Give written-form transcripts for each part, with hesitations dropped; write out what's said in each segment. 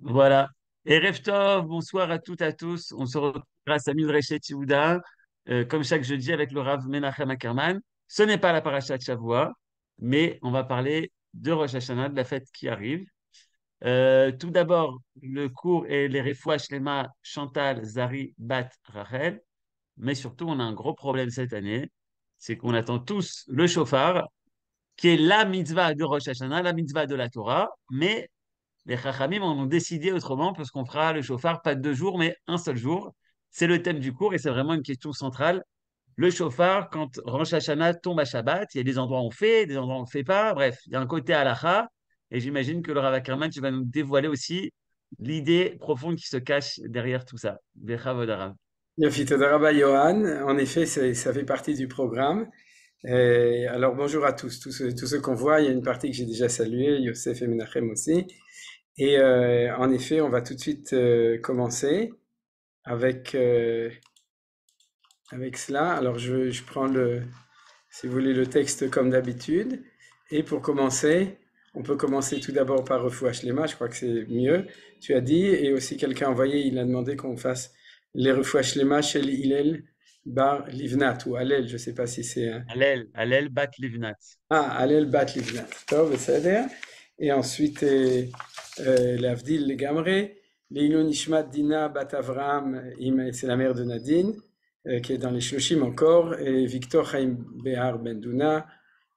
Voilà. Erev Tov, bonsoir à toutes et à tous. On se retrouve grâce à Midrashet Yehuda, comme chaque jeudi avec le Rav Menachem Ackerman. Ce n'est pas la paracha de Shavua, mais on va parler de Rosh Hashanah, de la fête qui arrive. Tout d'abord, le cours est les Refoua Shlema Chantal Zari Bat Rachel. Mais surtout, on a un gros problème cette année, c'est qu'on attend tous le shofar, qui est la mitzvah de Rosh Hashanah, la mitzvah de la Torah, mais les Chachamim en ont décidé autrement parce qu'on fera le chauffard pas 2 jours, mais un seul jour. C'est le thème du cours et c'est vraiment une question centrale. Le chauffard, quand Rosh Hashanah tombe à Shabbat, il y a des endroits où on fait, des endroits où on ne fait pas. Bref, il y a un côté halakha. Et j'imagine que le Rav Ackerman, tu vas nous dévoiler aussi l'idée profonde qui se cache derrière tout ça. Bechavod Arav. Yofi Todaraba Johan, en effet, ça fait partie du programme. Alors bonjour à tous ceux qu'on voit, il y a une partie que j'ai déjà saluée, Yosef et Menachem aussi. Et en effet, on va tout de suite commencer avec, avec cela. Alors je prends si vous voulez, le texte comme d'habitude. Et pour commencer, on peut commencer tout d'abord par Refoua Shlema, je crois que c'est mieux. Tu as dit, et aussi quelqu'un a envoyé, il a demandé qu'on fasse les Refoua Shlema chez Hillel Bar Livnat, ou Hallel, je ne sais pas si c'est Allel, Allel Bat Livnat. Hallel Bat Livnat. Tov, בסדר. Et ensuite, Lavdil Legamre, Leilou Nishmat Dina Bat Avraham, c'est la mère de Nadine, qui est dans les Shloshim encore, et Victor Chaim Behar Ben Duna,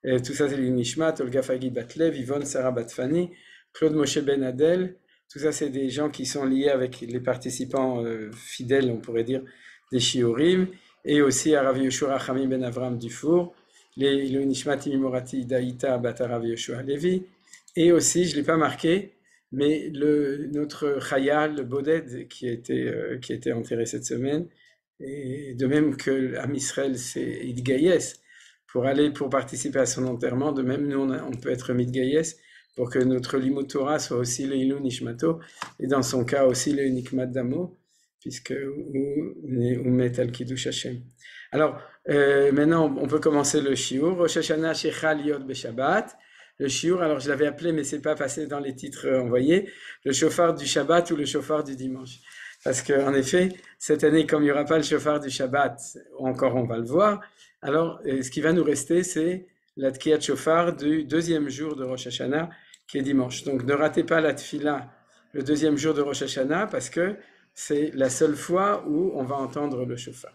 tout ça c'est les Nishmat, Olga Fagi Batlev, Yvonne Sarah Batfani, Claude Moshe Ben Adel, tout ça c'est des gens qui sont liés avec les participants fidèles, on pourrait dire, des Shiurim, et aussi Arav Yoshua Rachamim Ben Avram Dufour, les Nishmat Imimorati Daïta Bat Arav Yoshua Levi, et aussi, je ne l'ai pas marqué, mais notre Chayal Boded qui a été enterré cette semaine, et de même que Am Israël c'est Idgayes pour participer à son enterrement, de même nous on peut être Midgayes pour que notre Limut Torah soit aussi le Ilou Nishmato, et dans son cas aussi le Nikmat Damo, puisque ou met al Kiddush Hashem. Alors maintenant on peut commencer le Shiur. Rosh Hashanah Shechal Yod Beshabbat. Le Shiur, alors je l'avais appelé, mais c'est pas passé dans les titres envoyés, le chauffard du Shabbat ou le chauffard du dimanche. Parce qu'en effet, cette année, comme il n'y aura pas le chauffard du Shabbat, encore on va le voir, alors ce qui va nous rester, c'est la Tkiyat Shofar du deuxième jour de Rosh Hashanah, qui est dimanche. Donc ne ratez pas la Tfila le deuxième jour de Rosh Hashanah, parce que c'est la seule fois où on va entendre le chauffard.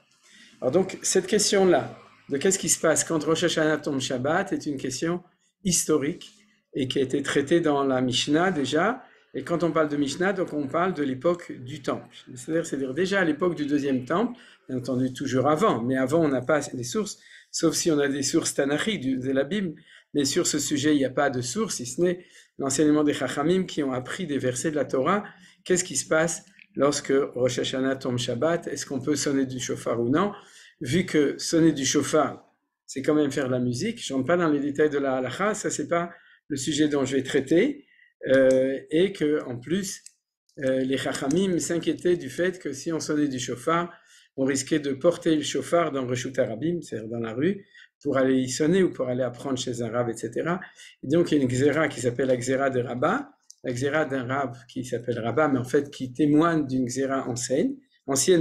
Alors donc, cette question-là, de qu'est-ce qui se passe quand Rosh Hashanah tombe Shabbat, est une question historique et qui a été traitée dans la Mishnah déjà. Et quand on parle de Mishnah, donc on parle de l'époque du temple. C'est-à-dire déjà à l'époque du deuxième temple, bien entendu toujours avant, mais avant on n'a pas les sources, sauf si on a des sources tanachiques de la Bible, mais sur ce sujet il n'y a pas de source, si ce n'est l'enseignement des Chachamim qui ont appris des versets de la Torah. Qu'est-ce qui se passe lorsque Rosh Hashanah tombe Shabbat? Est-ce qu'on peut sonner du shofar ou non? Vu que sonner du shofar, c'est quand même faire de la musique. Je ne rentre pas dans les détails de la halakha, ça c'est pas le sujet dont je vais traiter, et que en plus les chachamim s'inquiétaient du fait que si on sonnait du shofar, on risquait de porter le shofar dans Reshut Harabim, c'est-à-dire dans la rue, pour aller y sonner ou pour aller apprendre chez un rab, etc. Et donc il y a une xéra qui s'appelle la xéra de Rabbah, la xéra d'un rab qui s'appelle Rabbah, mais en fait qui témoigne d'une xéra ancienne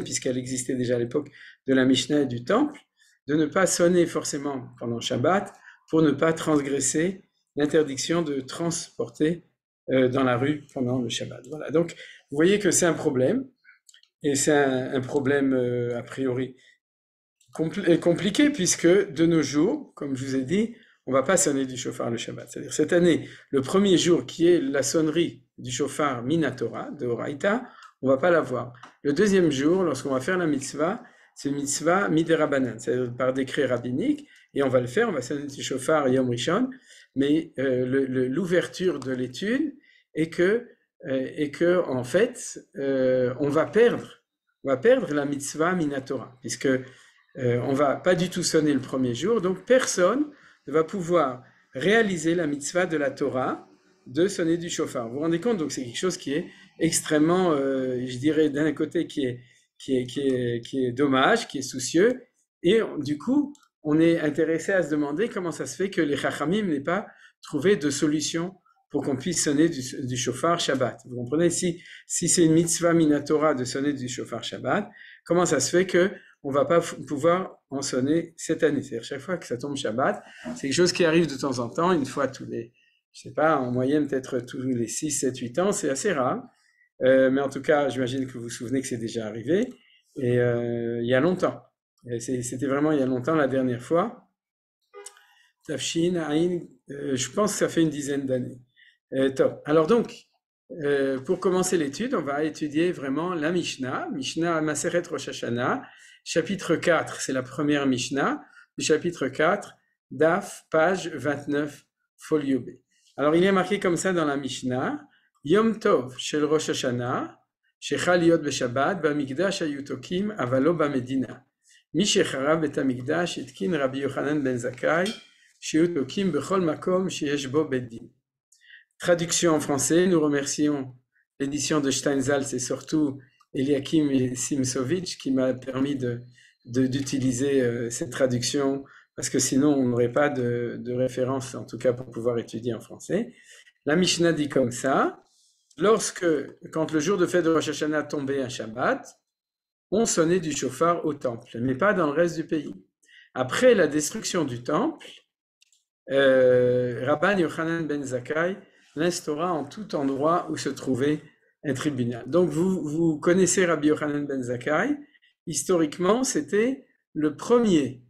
puisqu'elle existait déjà à l'époque de la Mishnah et du Temple, de ne pas sonner forcément pendant Shabbat pour ne pas transgresser l'interdiction de transporter dans la rue pendant le Shabbat. Voilà. Donc, vous voyez que c'est un problème, et c'est un problème a priori compliqué, puisque de nos jours, comme je vous ai dit, on ne va pas sonner du shofar le Shabbat. C'est-à-dire cette année, le premier jour qui est la sonnerie du shofar Minatora, de Horaïta, on ne va pas l'avoir. Le deuxième jour, lorsqu'on va faire la mitzvah, c'est une mitzvah midérabanan, c'est-à-dire par décret rabbinique, et on va le faire, on va sonner du shofar Yom Rishon, mais l'ouverture de l'étude est que en fait, on va perdre la mitzvah Minatora, puisque on va pas du tout sonner le premier jour, donc personne ne va pouvoir réaliser la mitzvah de la Torah de sonner du shofar. Vous vous rendez compte? Donc c'est quelque chose qui est extrêmement, je dirais, d'un côté qui est dommage, qui est soucieux, et du coup, on est intéressé à se demander comment ça se fait que les Chachamim n'aient pas trouvé de solution pour qu'on puisse sonner du shofar Shabbat. Vous comprenez? Si c'est une mitzvah minatora de sonner du shofar Shabbat, comment ça se fait que on va pas pouvoir en sonner cette année? C'est-à-dire chaque fois que ça tombe Shabbat, c'est quelque chose qui arrive de temps en temps, une fois tous les, je sais pas, en moyenne peut-être tous les 6, 7, 8 ans, c'est assez rare. Mais en tout cas, j'imagine que vous vous souvenez que c'est déjà arrivé, et il y a longtemps. C'était vraiment il y a longtemps la dernière fois. Tafshin, Aïn, je pense que ça fait une dizaine d'années. Top. Alors donc, pour commencer l'étude, on va étudier vraiment la Mishnah Maseret Rosh Hashanah, chapitre 4, c'est la première Mishnah, du chapitre 4, Daf, page 29, folio B. Alors il est marqué comme ça dans la Mishnah, Yom Tov shel Rosh Hashanah, shechal yot b'Shabbat, b'amigdash ayutokim, avalo b'Medina. Mi shecharav bet amigdash etkin Rabbi Yochanan ben Zakkai, sheyutokim b'chol makom sheyesh bo beddin. Traduction en français, nous remercions l'édition de Steinsaltz et surtout Eliakim Simsovitch qui m'a permis d'utiliser cette traduction parce que sinon on n'aurait pas de référence, en tout cas pour pouvoir étudier en français. La Mishnah dit comme ça, quand le jour de fête de Rosh Hashanah tombait un Shabbat, on sonnait du shofar au temple, mais pas dans le reste du pays. Après la destruction du temple, Rabban Yochanan ben Zakkai l'instaura en tout endroit où se trouvait un tribunal. Donc vous connaissez Rabbi Yochanan ben Zakkai. Historiquement, c'était le premier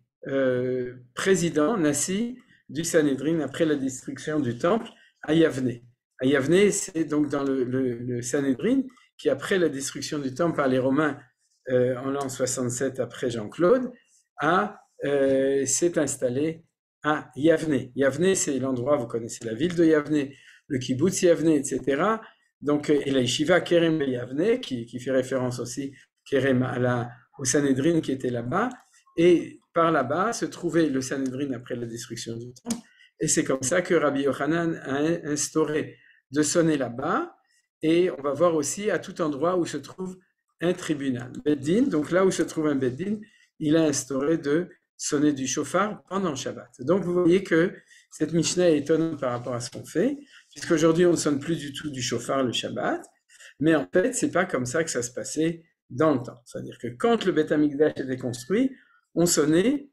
président Nassi du Sanhédrin après la destruction du temple à Yavne. À Yavne, c'est donc dans le Sanhédrin qui, après la destruction du temple par les Romains en l'an 67 après Jean-Claude, s'est installé à Yavne. Yavne, c'est l'endroit, vous connaissez la ville de Yavne, le kibbutz Yavne, etc. Donc, et la yeshiva Kerem Yavne, qui fait référence aussi Kerem au Sanhédrin qui était là-bas. Et par là-bas se trouvait le Sanhédrin après la destruction du temple. Et c'est comme ça que Rabbi Yochanan a instauré de sonner là-bas. Et on va voir aussi à tout endroit où se trouve un tribunal. Beddin, donc là où se trouve un Beddin, il a instauré de sonner du shofar pendant Shabbat. Donc vous voyez que cette Mishnah est étonnante par rapport à ce qu'on fait, puisqu'aujourd'hui on ne sonne plus du tout du shofar le Shabbat, mais en fait c'est pas comme ça que ça se passait dans le temps. C'est-à-dire que quand le Beth Amikdash était construit, on sonnait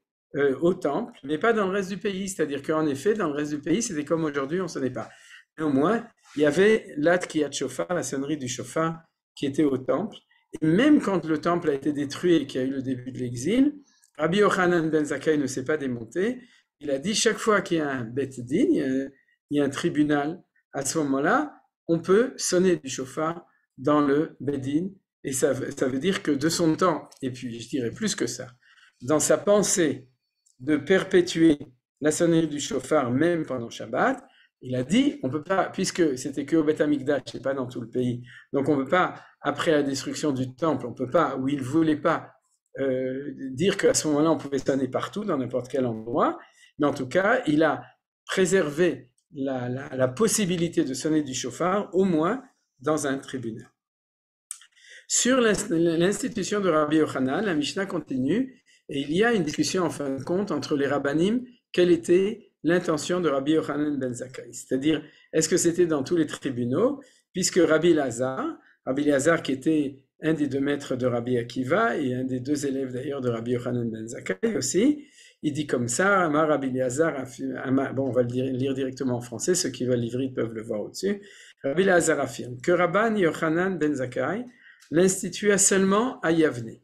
au temple, mais pas dans le reste du pays. C'est-à-dire qu'en effet, dans le reste du pays, c'était comme aujourd'hui, on sonnait pas. Néanmoins, il y avait l'Atkiyat Shofar, la sonnerie du shofar, qui était au temple. Et même quand le temple a été détruit et qu'il y a eu le début de l'exil, Rabbi Yochanan ben Zakkai ne s'est pas démonté. Il a dit chaque fois qu'il y a un Bet Din, il y a un tribunal, à ce moment-là, on peut sonner du shofar dans le Bet Din. Et ça veut dire que de son temps, et puis je dirais plus que ça, dans sa pensée de perpétuer la sonnerie du shofar même pendant Shabbat, il a dit, on peut pas, puisque c'était que au Beth Amikdash, c'est pas dans tout le pays, donc on peut pas, après la destruction du temple, on peut pas, ou il voulait pas dire qu'à ce moment-là, on pouvait sonner partout, dans n'importe quel endroit, mais en tout cas, il a préservé la possibilité de sonner du shofar, au moins dans un tribunal. Sur l'institution de Rabbi Yochanan, la Mishnah continue, et il y a une discussion en fin de compte entre les rabbanim, quelle était l'intention de Rabbi Yochanan ben Zakkai. C'est-à-dire, est-ce que c'était dans tous les tribunaux, puisque Rabbi Elazar qui était un des deux maîtres de Rabbi Akiva, et un des deux élèves d'ailleurs de Rabbi Yochanan ben Zakkai aussi, il dit comme ça, Amar Rabbi Elazar, bon on va le lire directement en français, ceux qui veulent l'ivrit peuvent le voir au-dessus, Rabbi Elazar affirme que Rabban Yochanan ben Zakkai l'institua seulement à Yavne.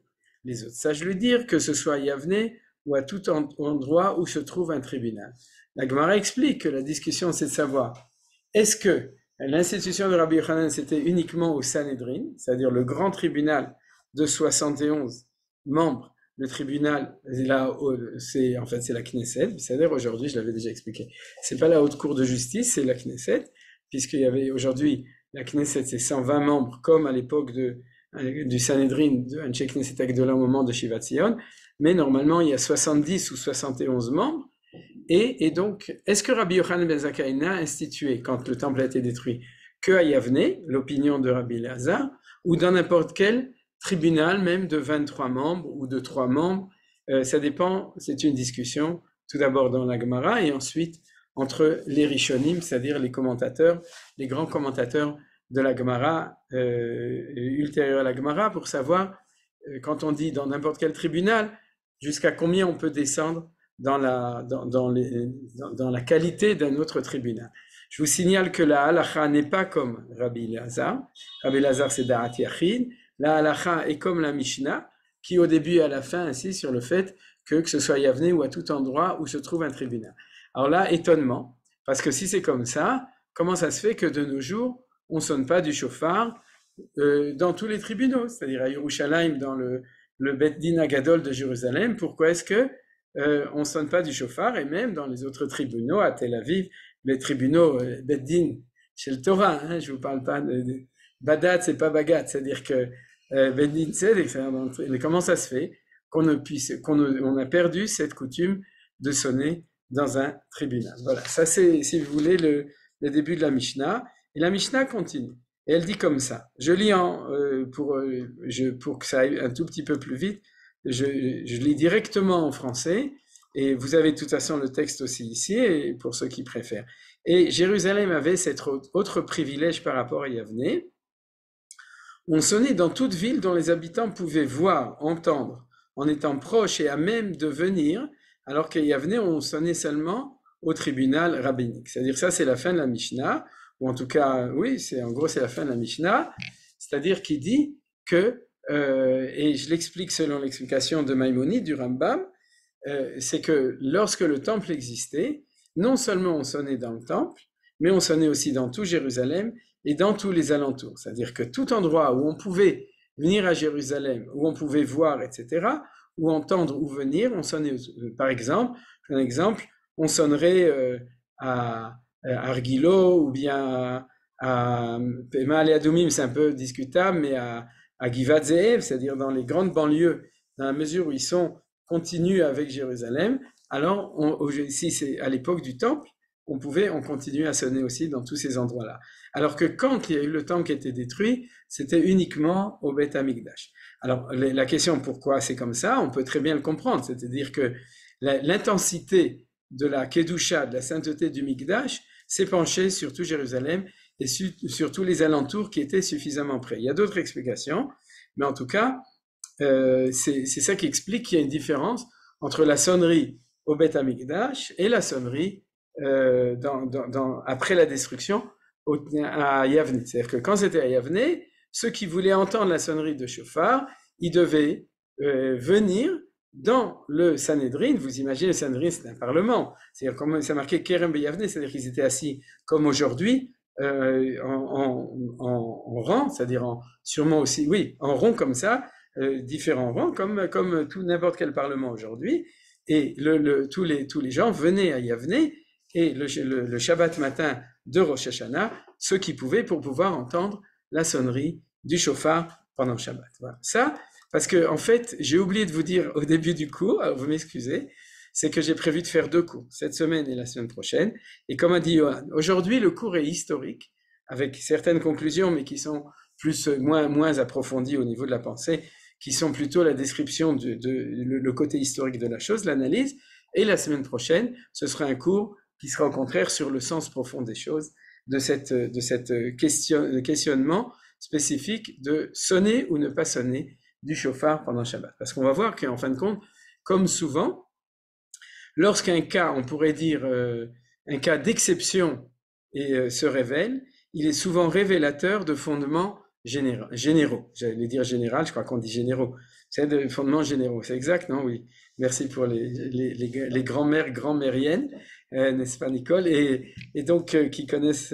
Les autres sages lui dire que ce soit à Yavne ou à tout endroit où se trouve un tribunal. La Gemara explique que la discussion c'est de savoir, est-ce que l'institution de Rabbi Yochanan c'était uniquement au Sanhédrin, c'est-à-dire le grand tribunal de 71 membres, le tribunal, là, c'est la Knesset, c'est-à-dire aujourd'hui, je l'avais déjà expliqué, c'est pas la haute cour de justice, c'est la Knesset, puisqu'il y avait aujourd'hui, la Knesset c'est 120 membres, comme à l'époque du Sanhédrin, de Anshe Knesset Agdola au moment de Shivat Zion, mais normalement il y a 70 ou 71 membres, et donc, est-ce que Rabbi Yochanan ben Zakkai n'a institué, quand le temple a été détruit, que à Yavne, l'opinion de Rabbi Elazar, ou dans n'importe quel tribunal, même de 23 membres ou de 3 membres, ça dépend, c'est une discussion, tout d'abord dans la Gemara, et ensuite entre les Rishonim, c'est-à-dire les commentateurs, les grands commentateurs de la Gemara, ultérieurs à la Gemara, pour savoir, quand on dit dans n'importe quel tribunal, jusqu'à combien on peut descendre dans la qualité d'un autre tribunal. Je vous signale que la halacha n'est pas comme Rabbi Elazar. Rabbi Elazar, c'est Da'at Yachid. La halacha est comme la Mishnah, qui au début et à la fin insiste sur le fait que ce soit Yavne ou à tout endroit où se trouve un tribunal. Alors là, étonnement, parce que si c'est comme ça, comment ça se fait que de nos jours, on ne sonne pas du shofar dans tous les tribunaux, c'est-à-dire à Yerushalayim, dans le Bet Din Agadol de Jérusalem, pourquoi est-ce que on ne sonne pas du shofar, et même dans les autres tribunaux, à Tel Aviv, les tribunaux Bet Din chez le Torah, hein, je ne vous parle pas de Badat, c'est pas Bagat, c'est-à-dire que Bet Din Tzedek, mais comment ça se fait qu'on a perdu cette coutume de sonner dans un tribunal. Voilà, ça c'est, si vous voulez, le début de la Mishnah. Et la Mishnah continue. Et elle dit comme ça. Je lis pour que ça aille un tout petit peu plus vite. Je lis directement en français. Et vous avez de toute façon le texte aussi ici, et pour ceux qui préfèrent. Et Jérusalem avait cet autre privilège par rapport à Yavne. On sonnait dans toute ville dont les habitants pouvaient voir, entendre, en étant proches et à même de venir, alors qu'à Yavne, on sonnait seulement au tribunal rabbinique. C'est-à-dire ça, c'est la fin de la Mishnah, ou en tout cas, oui, en gros, c'est la fin de la Mishnah, c'est-à-dire qu'il dit que, et je l'explique selon l'explication de Maïmonide, du Rambam, c'est que lorsque le temple existait, non seulement on sonnait dans le temple, mais on sonnait aussi dans tout Jérusalem et dans tous les alentours. C'est-à-dire que tout endroit où on pouvait venir à Jérusalem, où on pouvait voir, etc., ou entendre ou venir, on sonnait. Par exemple, un exemple, on sonnerait à Argilo ou bien à Ma'ale Adumim, c'est un peu discutable, mais à Givat Ze'ev, c'est-à-dire dans les grandes banlieues, dans la mesure où ils sont continus avec Jérusalem. Alors, si c'est à l'époque du temple, on continuait à sonner aussi dans tous ces endroits-là. Alors que quand il y a eu le temple qui a été détruit, c'était uniquement au Beth Amikdash. Alors, la question pourquoi c'est comme ça, on peut très bien le comprendre. C'est-à-dire que l'intensité de la Kedusha, de la sainteté du Mikdash, s'est penchée sur tout Jérusalem et sur tous les alentours qui étaient suffisamment près. Il y a d'autres explications, mais en tout cas, c'est ça qui explique qu'il y a une différence entre la sonnerie au Beth Amikdash et la sonnerie après la destruction à Yavne. C'est-à-dire que quand c'était à Yavne, ceux qui voulaient entendre la sonnerie de chauffard, ils devaient venir dans le Sanhedrin. Vous imaginez, le Sanhedrin, c'est un parlement. C'est-à-dire, comme ça marquait Kerem Beyavne, c'est-à-dire qu'ils étaient assis comme aujourd'hui, en rang, c'est-à-dire sûrement aussi, oui, en rond comme ça, différents rangs, comme n'importe quel parlement aujourd'hui. Et tous les gens venaient à Yavne, et le Shabbat matin de Rosh Hashanah, ceux qui pouvaient pour pouvoir entendre la sonnerie du shofar pendant le Shabbat. Voilà. Ça, parce que en fait, j'ai oublié de vous dire au début du cours, alors vous m'excusez, c'est que j'ai prévu de faire 2 cours, cette semaine et la semaine prochaine. Et comme a dit Johan, aujourd'hui le cours est historique, avec certaines conclusions, mais qui sont moins approfondies au niveau de la pensée, qui sont plutôt la description le côté historique de la chose, l'analyse. Et la semaine prochaine, ce sera un cours qui sera au contraire sur le sens profond des choses, de cette questionnement spécifique de sonner ou ne pas sonner du shofar pendant Shabbat. Parce qu'on va voir qu'en fin de compte, comme souvent, lorsqu'un cas, on pourrait dire un cas d'exception se révèle, il est souvent révélateur de fondements généraux. J'allais dire général, je crois qu'on dit généraux. C'est de fondements généraux. C'est exact, non? Oui. Merci pour les grands-mères, grand-mériennes, n'est-ce pas, Nicole? Et donc, qui connaissent,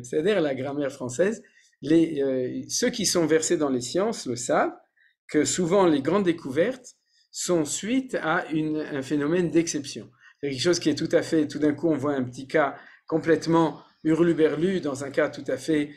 c'est-à-dire la grammaire française, ceux qui sont versés dans les sciences le savent, que souvent les grandes découvertes sont suite à un phénomène d'exception. C'est quelque chose qui est tout à fait, tout d'un coup, on voit un petit cas complètement hurluberlu dans un cas tout à fait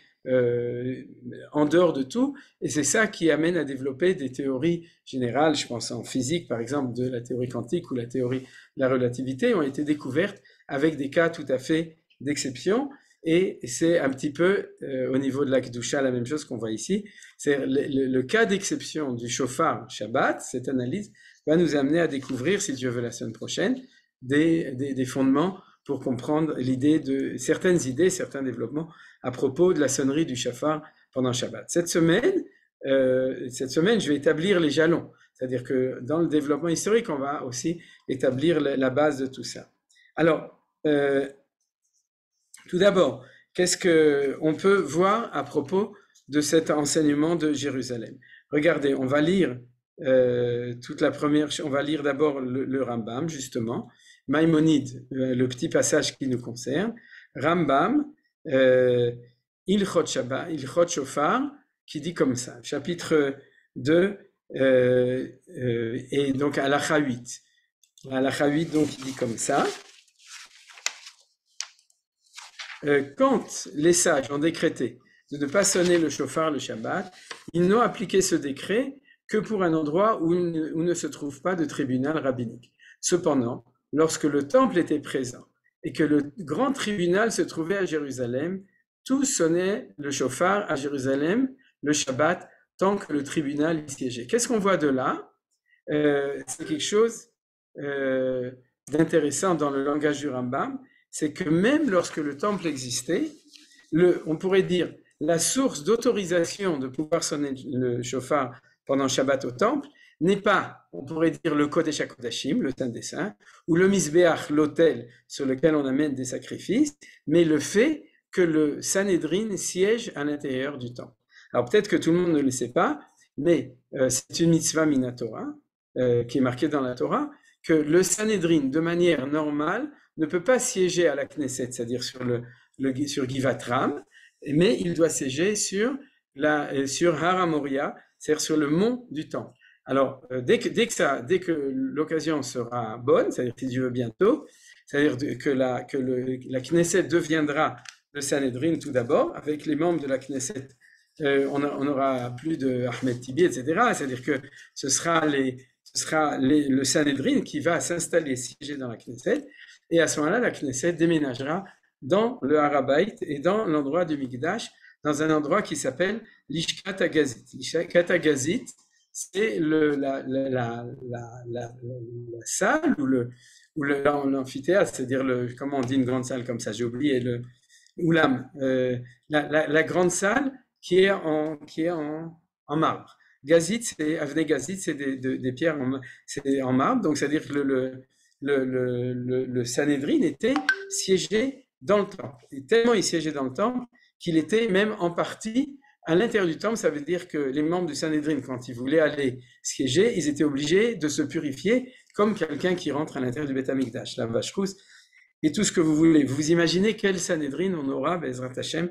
en dehors de tout, et c'est ça qui amène à développer des théories générales, je pense en physique par exemple de la théorie quantique ou la théorie de la relativité, ont été découvertes avec des cas tout à fait d'exception, et c'est un petit peu au niveau de la Kedusha la même chose qu'on voit ici. C'est le cas d'exception du shofar Shabbat, cette analyse va nous amener à découvrir, si Dieu veut la semaine prochaine, des fondements pour comprendre l'idée de certains développements à propos de la sonnerie du shofar pendant Shabbat. Cette semaine, je vais établir les jalons. C'est-à-dire que dans le développement historique, on va aussi établir la base de tout ça. Alors, tout d'abord, qu'est-ce qu'on peut voir à propos de cet enseignement de Jérusalem? Regardez, on va lire on va lire d'abord le Rambam, justement, Maïmonide, le petit passage qui nous concerne, Rambam, Ilchot Shofar, qui dit comme ça, chapitre 2, et donc Halacha 8. Halacha 8, donc, il dit comme ça. Quand les sages ont décrété de ne pas sonner le shofar le Shabbat, ils n'ont appliqué ce décret que pour un endroit où ne se trouve pas de tribunal rabbinique. Cependant, lorsque le temple était présent et que le grand tribunal se trouvait à Jérusalem, tous sonnaient le shofar à Jérusalem le Shabbat tant que le tribunal y siégeait. Qu'est-ce qu'on voit de là? C'est quelque chose d'intéressant dans le langage du Rambam, c'est que même lorsque le temple existait, on pourrait dire la source d'autorisation de pouvoir sonner le shofar pendant Shabbat au temple n'est pas, on pourrait dire, le Kodesh HaKodashim, le Saint des Saints, ou le Mizbeach, l'autel sur lequel on amène des sacrifices, mais le fait que le Sanhédrin siège à l'intérieur du temple. Alors peut-être que tout le monde ne le sait pas, mais c'est une mitzvah minatora, qui est marquée dans la Torah, que le Sanhédrin, de manière normale, ne peut pas siéger à la Knesset, c'est-à-dire sur Givat Ram, mais il doit siéger sur Har HaMoria, c'est-à-dire sur le mont du temple. Alors, dès que l'occasion sera bonne, c'est-à-dire si Dieu veut bientôt, c'est-à-dire que la Knesset deviendra le Sanhédrin tout d'abord, avec les membres de la Knesset, on n'aura plus de Ahmed Tibi, etc. C'est-à-dire que ce sera le Sanhédrin qui va s'installer, siéger dans la Knesset, et à ce moment-là, la Knesset déménagera dans le Har HaBayit et dans l'endroit du Mikdash, dans un endroit qui s'appelle l'Ishkat HaGazit. L'Ishkat HaGazit, c'est la salle ou l'amphithéâtre, c'est-à-dire comment on dit une grande salle comme ça, j'ai oublié le oulam, la grande salle qui est en marbre. Gazit, c'est Avnei Gazit, c'est des pierres c'est en marbre, donc c'est-à-dire que le Sanhédrin était siégé dans le temple. Et tellement il siégeait dans le temple qu'il était même en partie à l'intérieur du temple. Ça veut dire que les membres du Sanhédrin, quand ils voulaient aller siéger, ils étaient obligés de se purifier comme quelqu'un qui rentre à l'intérieur du Beth Amikdash, la vache rousse, et tout ce que vous voulez. Vous imaginez quel Sanhédrin on aura, Bezrat Hashem,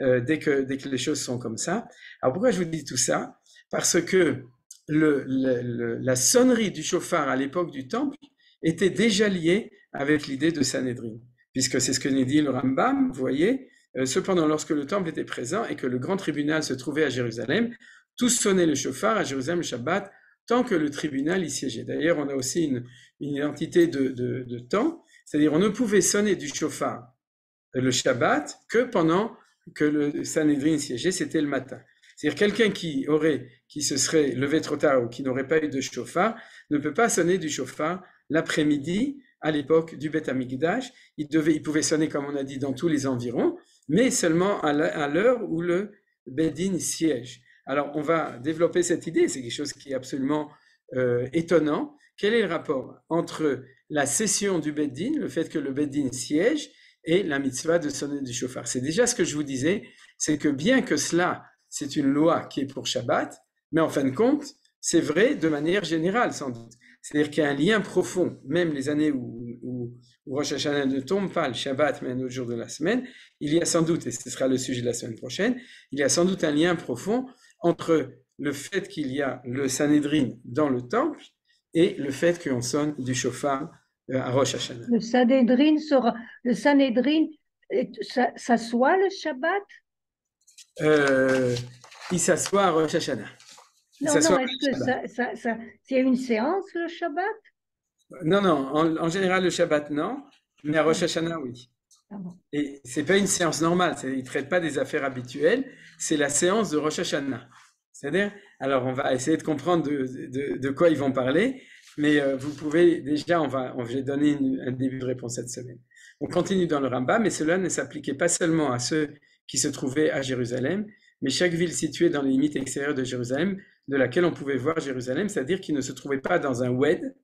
dès que les choses sont comme ça. Alors pourquoi je vous dis tout ça? Parce que la sonnerie du shofar à l'époque du temple était déjà liée avec l'idée de Sanhédrin, puisque c'est ce que nous dit le Rambam, vous voyez. Cependant, lorsque le temple était présent et que le grand tribunal se trouvait à Jérusalem, tous sonnaient le shofar à Jérusalem le Shabbat, tant que le tribunal y siégeait. D'ailleurs, on a aussi une identité de temps, c'est-à-dire on ne pouvait sonner du shofar le Shabbat que pendant que le Sanhédrin siégeait, c'était le matin. C'est-à-dire quelqu'un qui se serait levé trop tard ou qui n'aurait pas eu de shofar ne peut pas sonner du shofar l'après-midi à l'époque du Beth Amikdash. Il pouvait sonner, comme on a dit, dans tous les environs, mais seulement à l'heure où le Bedin siège. Alors, on va développer cette idée, c'est quelque chose qui est absolument étonnant. Quel est le rapport entre la session du Bedin, le fait que le Bedin siège, et la mitzvah de sonner du shofar? C'est déjà ce que je vous disais, c'est que bien que cela, c'est une loi qui est pour Shabbat, mais en fin de compte, c'est vrai de manière générale, sans doute. C'est-à-dire qu'il y a un lien profond, même les années où Rosh Hashanah ne tombe pas le Shabbat, mais un autre jour de la semaine, il y a sans doute, et ce sera le sujet de la semaine prochaine, il y a sans doute un lien profond entre le fait qu'il y a le Sanhédrin dans le temple et le fait qu'on sonne du shofar à Rosh Hashanah. Le Sanhédrin s'assoit le Shabbat? Il s'assoit à Rosh Hashanah. Non, est-ce que c'est une séance le Shabbat? Non, en général le Shabbat non, mais à Rosh Hashanah oui. Ah bon. Et c'est pas une séance normale, ils ne traitent pas des affaires habituelles, c'est la séance de Rosh Hashanah. C'est-à-dire, alors on va essayer de comprendre de quoi ils vont parler, mais vous pouvez déjà, je vais donner un début de réponse cette semaine. On continue dans le Rambam, mais cela ne s'appliquait pas seulement à ceux qui se trouvaient à Jérusalem, mais chaque ville située dans les limites extérieures de Jérusalem, de laquelle on pouvait voir Jérusalem, c'est-à-dire qui ne se trouvait pas dans un oued,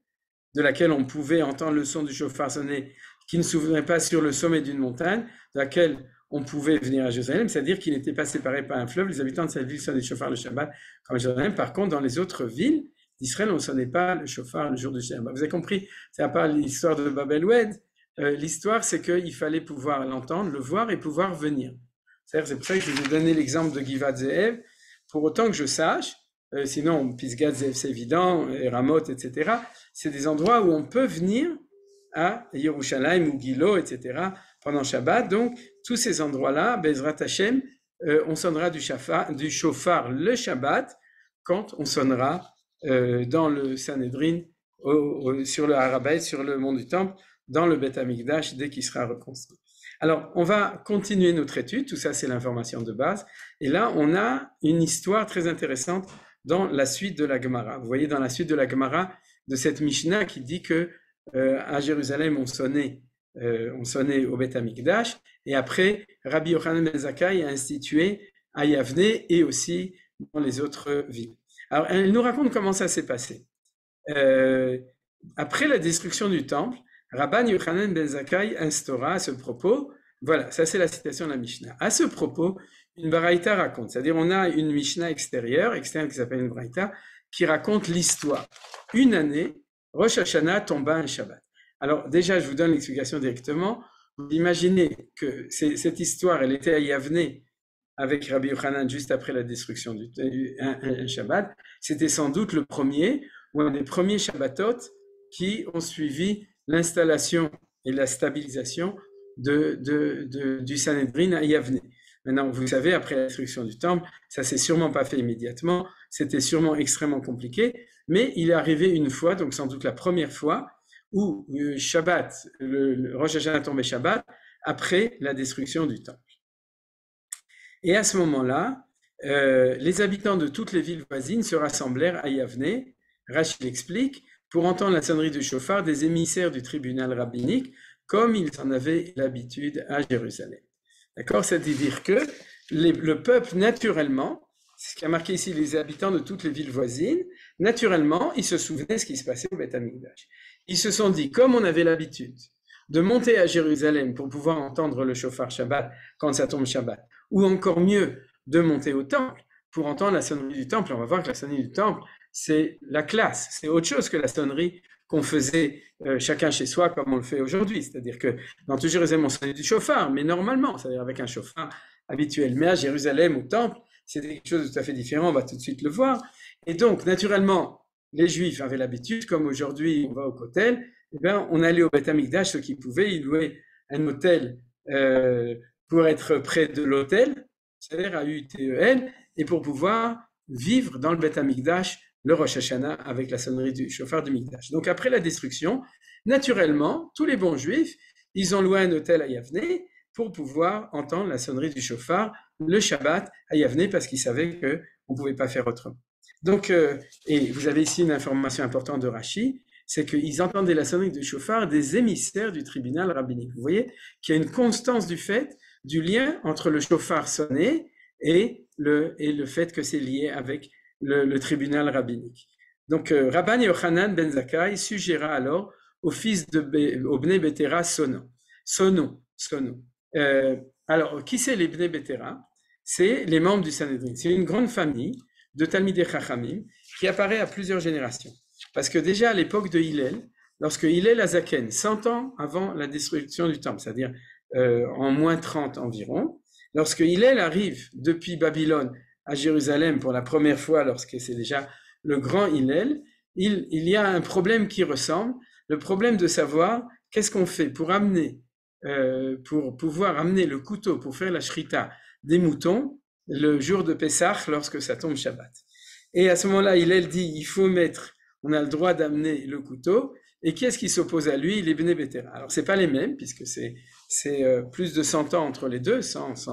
de laquelle on pouvait entendre le son du chauffard sonner, qui ne se trouvait pas sur le sommet d'une montagne, de laquelle on pouvait venir à Jérusalem, c'est-à-dire qu'il n'était pas séparé par un fleuve. Les habitants de cette ville sonnaient le chauffard le Shabbat comme à Jérusalem. Par contre, dans les autres villes d'Israël, on ne sonnait pas le chauffard le jour du Shabbat. Vous avez compris, c'est à part l'histoire de Babel Oued. L'histoire, c'est qu'il fallait pouvoir l'entendre, le voir et pouvoir venir. C'est pour ça que je vous ai donné l'exemple de Givat Ze'ev, pour autant que je sache, sinon Pisgat Ze'ev c'est évident, et Ramoth, etc. C'est des endroits où on peut venir à Yerushalayim ou Gilo, etc. pendant Shabbat. Donc, tous ces endroits-là, Bezrat Hashem, on sonnera du chauffard le Shabbat quand on sonnera dans le Sanhedrin, sur le Harabait, sur le mont du Temple, dans le Beth Amikdash, dès qu'il sera reconstruit. Alors, on va continuer notre étude, tout ça c'est l'information de base, et là on a une histoire très intéressante dans la suite de la Gemara. Vous voyez dans la suite de la Gemara, de cette Mishnah qui dit que à Jérusalem on sonnait au Beth Amikdash, et après Rabbi Yochanan ben Zakkai a institué à Yavne et aussi dans les autres villes. Alors, elle nous raconte comment ça s'est passé. Après la destruction du temple, Rabban Yochanan ben Zakkai instaura à ce propos, voilà, ça c'est la citation de la Mishnah. À ce propos, une Baraïta raconte, c'est-à-dire on a une Mishnah externe qui s'appelle une Baraïta, qui raconte l'histoire. Une année, Rosh Hashanah tomba un Shabbat. Alors déjà, je vous donne l'explication directement. Vous imaginez que cette histoire, elle était à Yavne avec Rabbi Yochanan juste après la destruction du Shabbat. C'était sans doute le premier ou un des premiers Shabbatot qui ont suivi l'installation et la stabilisation du Sanhedrin à Yavne. Maintenant, vous savez, après la destruction du temple, ça s'est sûrement pas fait immédiatement, c'était sûrement extrêmement compliqué, mais il est arrivé une fois, donc sans doute la première fois, où Shabbat, le Rosh Hashanah tombait Shabbat, après la destruction du temple. Et à ce moment-là, les habitants de toutes les villes voisines se rassemblèrent à Yavne, Rashi l'explique, pour entendre la sonnerie du chauffard des émissaires du tribunal rabbinique, comme ils en avaient l'habitude à Jérusalem. D'accord? C'est-à-dire que le peuple, naturellement, ce qui a marqué ici les habitants de toutes les villes voisines, naturellement, ils se souvenaient de ce qui se passait au Beth Amikdash. Ils se sont dit, comme on avait l'habitude de monter à Jérusalem pour pouvoir entendre le chauffard Shabbat quand ça tombe Shabbat, ou encore mieux, de monter au temple pour entendre la sonnerie du temple. On va voir que la sonnerie du temple, c'est la classe, c'est autre chose que la sonnerie qu'on faisait chacun chez soi comme on le fait aujourd'hui. C'est-à-dire que dans tout Jérusalem, on sonnait du chauffard, mais normalement, c'est-à-dire avec un chauffard habituel. Mais à Jérusalem, au temple, c'était quelque chose de tout à fait différent, on va tout de suite le voir. Et donc, naturellement, les Juifs avaient l'habitude, comme aujourd'hui on va au Kotel, eh bien, on allait au Beth Amikdash, ceux qui pouvaient, ils louaient un hôtel pour être près de l'hôtel, c'est-à-dire à UTEL, et pour pouvoir vivre dans le Beth Amikdash le Rosh Hashanah avec la sonnerie du chauffard du Mikdash. Donc après la destruction, naturellement, tous les bons Juifs, ils ont loué un hôtel à Yavne pour pouvoir entendre la sonnerie du chauffard le Shabbat à Yavne parce qu'ils savaient qu'on ne pouvait pas faire autrement. Donc, et vous avez ici une information importante de Rashi, c'est qu'ils entendaient la sonnerie du chauffard des émissaires du tribunal rabbinique. Vous voyez qu'il y a une constance du lien entre le chauffard sonné et le fait que c'est lié avec le tribunal rabbinique. Donc, Rabban Yochanan ben Zakkai suggéra alors au fils au Bnei Betera sonnons. Alors, qui c'est les Bnei Betera? C'est les membres du Sanhedrin. C'est une grande famille de Talmidei Chachamim qui apparaît à plusieurs générations. Parce que déjà à l'époque de Hillel, lorsque Hillel Azaken, 100 ans avant la destruction du temple, c'est-à-dire en moins 30 environ, lorsque Hillel arrive depuis Babylone à Jérusalem pour la première fois, lorsque c'est déjà le grand Hillel, il y a un problème qui ressemble, le problème de savoir qu'est-ce qu'on fait pour pouvoir amener le couteau pour faire la shrita des moutons le jour de Pessah lorsque ça tombe Shabbat. Et à ce moment-là, Hillel dit, on a le droit d'amener le couteau, et qui est-ce qui s'oppose à lui? Les Bnei Betera. Alors c'est pas les mêmes, puisque c'est plus de 100 ans entre les deux, 110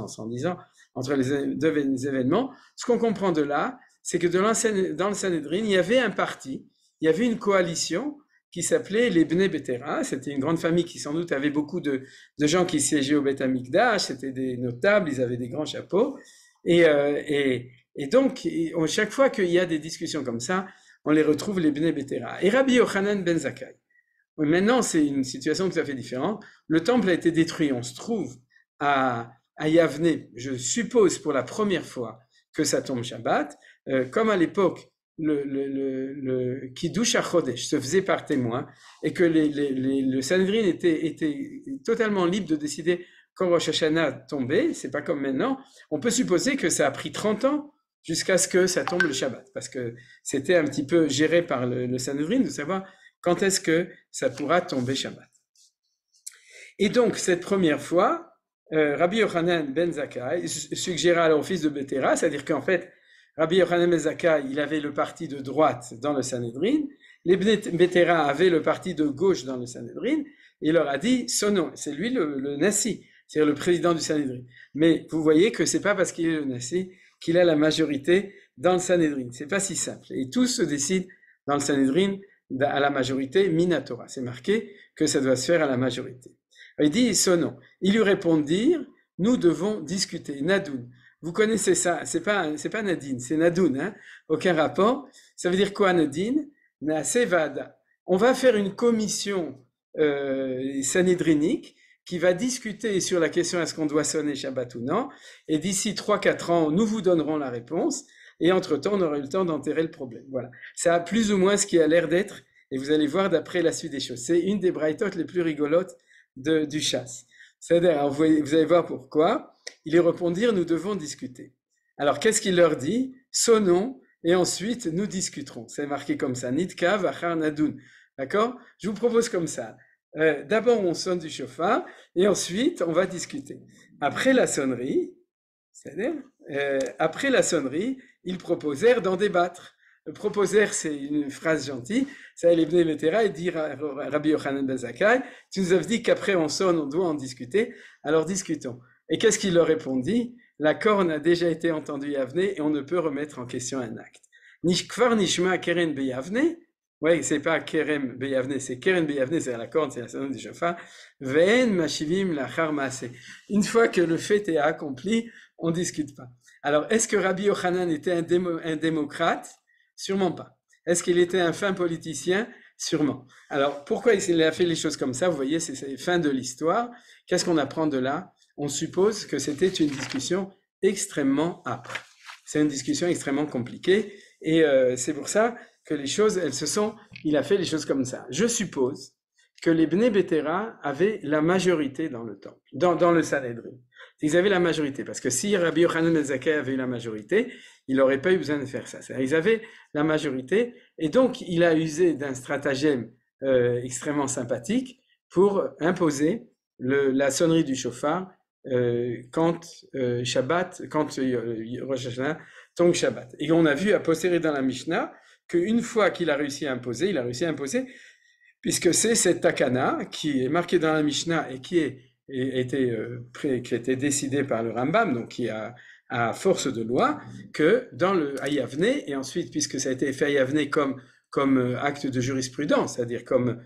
ans entre les deux événements. Ce qu'on comprend de là, c'est que dans le Sanhedrin, il y avait un parti, il y avait une coalition qui s'appelaient les Bnei Betera. C'était une grande famille qui sans doute avait beaucoup de gens qui siégeaient au Beth Amikdash, c'était des notables, ils avaient des grands chapeaux. Et donc, chaque fois qu'il y a des discussions comme ça, on les retrouve les Bnei Betera. Et Rabbi Yochanan ben Zakkai. Maintenant, c'est une situation tout à fait différente. Le temple a été détruit. On se trouve à Yavne, je suppose pour la première fois que ça tombe Shabbat. Comme à l'époque, le Kiddush HaChodesh se faisait par témoin et que le Sanhedrin était totalement libre de décider quand Rosh Hashanah tombait, c'est pas comme maintenant. On peut supposer que ça a pris 30 ans jusqu'à ce que ça tombe le Shabbat, parce que c'était un petit peu géré par le Sanhedrin de savoir quand est-ce que ça pourra tomber Shabbat. Et donc, cette première fois, Rabbi Yochanan ben Zakkai suggéra alors au fils de Betera, c'est-à-dire qu'en fait, Rabbi Yochanan ben Zakkai, il avait le parti de droite dans le Sanhedrin, les Betera avaient le parti de gauche dans le Sanhedrin, et il leur a dit, Sonon, c'est lui le Nassi, c'est-à-dire le président du Sanhedrin. Mais vous voyez que c'est pas parce qu'il est le Nassi qu'il a la majorité dans le Sanhedrin. C'est pas si simple. Et tout se décide dans le Sanhedrin à la majorité Minatora. C'est marqué que ça doit se faire à la majorité. Il dit Sonon. Ils lui répondirent, nous devons discuter. Nadoun. Vous connaissez ça, c'est pas Nadine, c'est Nadoun, hein? Aucun rapport. Ça veut dire quoi Nadine? Nasevada. On va faire une commission sanhédrinique qui va discuter sur la question est-ce qu'on doit sonner Shabbat ou non, et d'ici 3-4 ans, nous vous donnerons la réponse, et entre-temps, on aura eu le temps d'enterrer le problème. Voilà. Ça a plus ou moins ce qui a l'air d'être, et vous allez voir d'après la suite des choses. C'est une des braïtotes les plus rigolotes du chasse. C'est-à-dire, vous allez voir pourquoi. Ils lui répondirent, nous devons discuter. Alors, qu'est-ce qu'il leur dit? Sonnons, et ensuite, nous discuterons. C'est marqué comme ça. Nitka vachar nadoun. D'accord? Je vous propose comme ça. D'abord, on sonne du chauffard, et ensuite, on va discuter. Après la sonnerie, c'est-à-dire, après la sonnerie, ils proposèrent d'en débattre. Proposèrent, c'est une phrase gentille. Ça, les Bnei Betera, et dit Rabbi Yochanan ben Zakkai, tu nous as dit qu'après on sonne, on doit en discuter, alors discutons. Et qu'est-ce qu'il leur répondit? La corne a déjà été entendue Yavne et on ne peut remettre en question un acte. Nishkvar nishma keren beyavne. Oui, c'est pas kerem beyavne, c'est keren beyavne, c'est la corne, c'est la sonnerie du chauffard. Ve'en mashivim lachar maaseh. Une fois que le fait est accompli, on discute pas. Alors, est-ce que Rabbi Yochanan était un démocrate? Sûrement pas. Est-ce qu'il était un fin politicien? Sûrement. Alors, pourquoi il a fait les choses comme ça? Vous voyez, c'est la fin de l'histoire. Qu'est-ce qu'on apprend de là? On suppose que c'était une discussion extrêmement âpre. C'est une discussion extrêmement compliquée. Et c'est pour ça que les choses, il a fait les choses comme ça. Je suppose que les Bnei Betera avaient la majorité dans le temple, dans le Sanhedrin. Ils avaient la majorité, parce que si Rabbi Yochanan ben Zakkai avait eu la majorité, il n'aurait pas eu besoin de faire ça. Ils avaient la majorité, et donc il a usé d'un stratagème extrêmement sympathique pour imposer la sonnerie du chauffard quand Rosh Hashanah tombe Shabbat. Et on a vu à posteriori dans la Mishnah qu'une fois qu'il a réussi à imposer, puisque c'est cette takana qui est marquée dans la Mishnah et qui a été décidée par le Rambam, donc qui a à force de loi, que dans le Ayavne, et ensuite, puisque ça a été fait Ayavne comme acte de jurisprudence, c'est-à-dire comme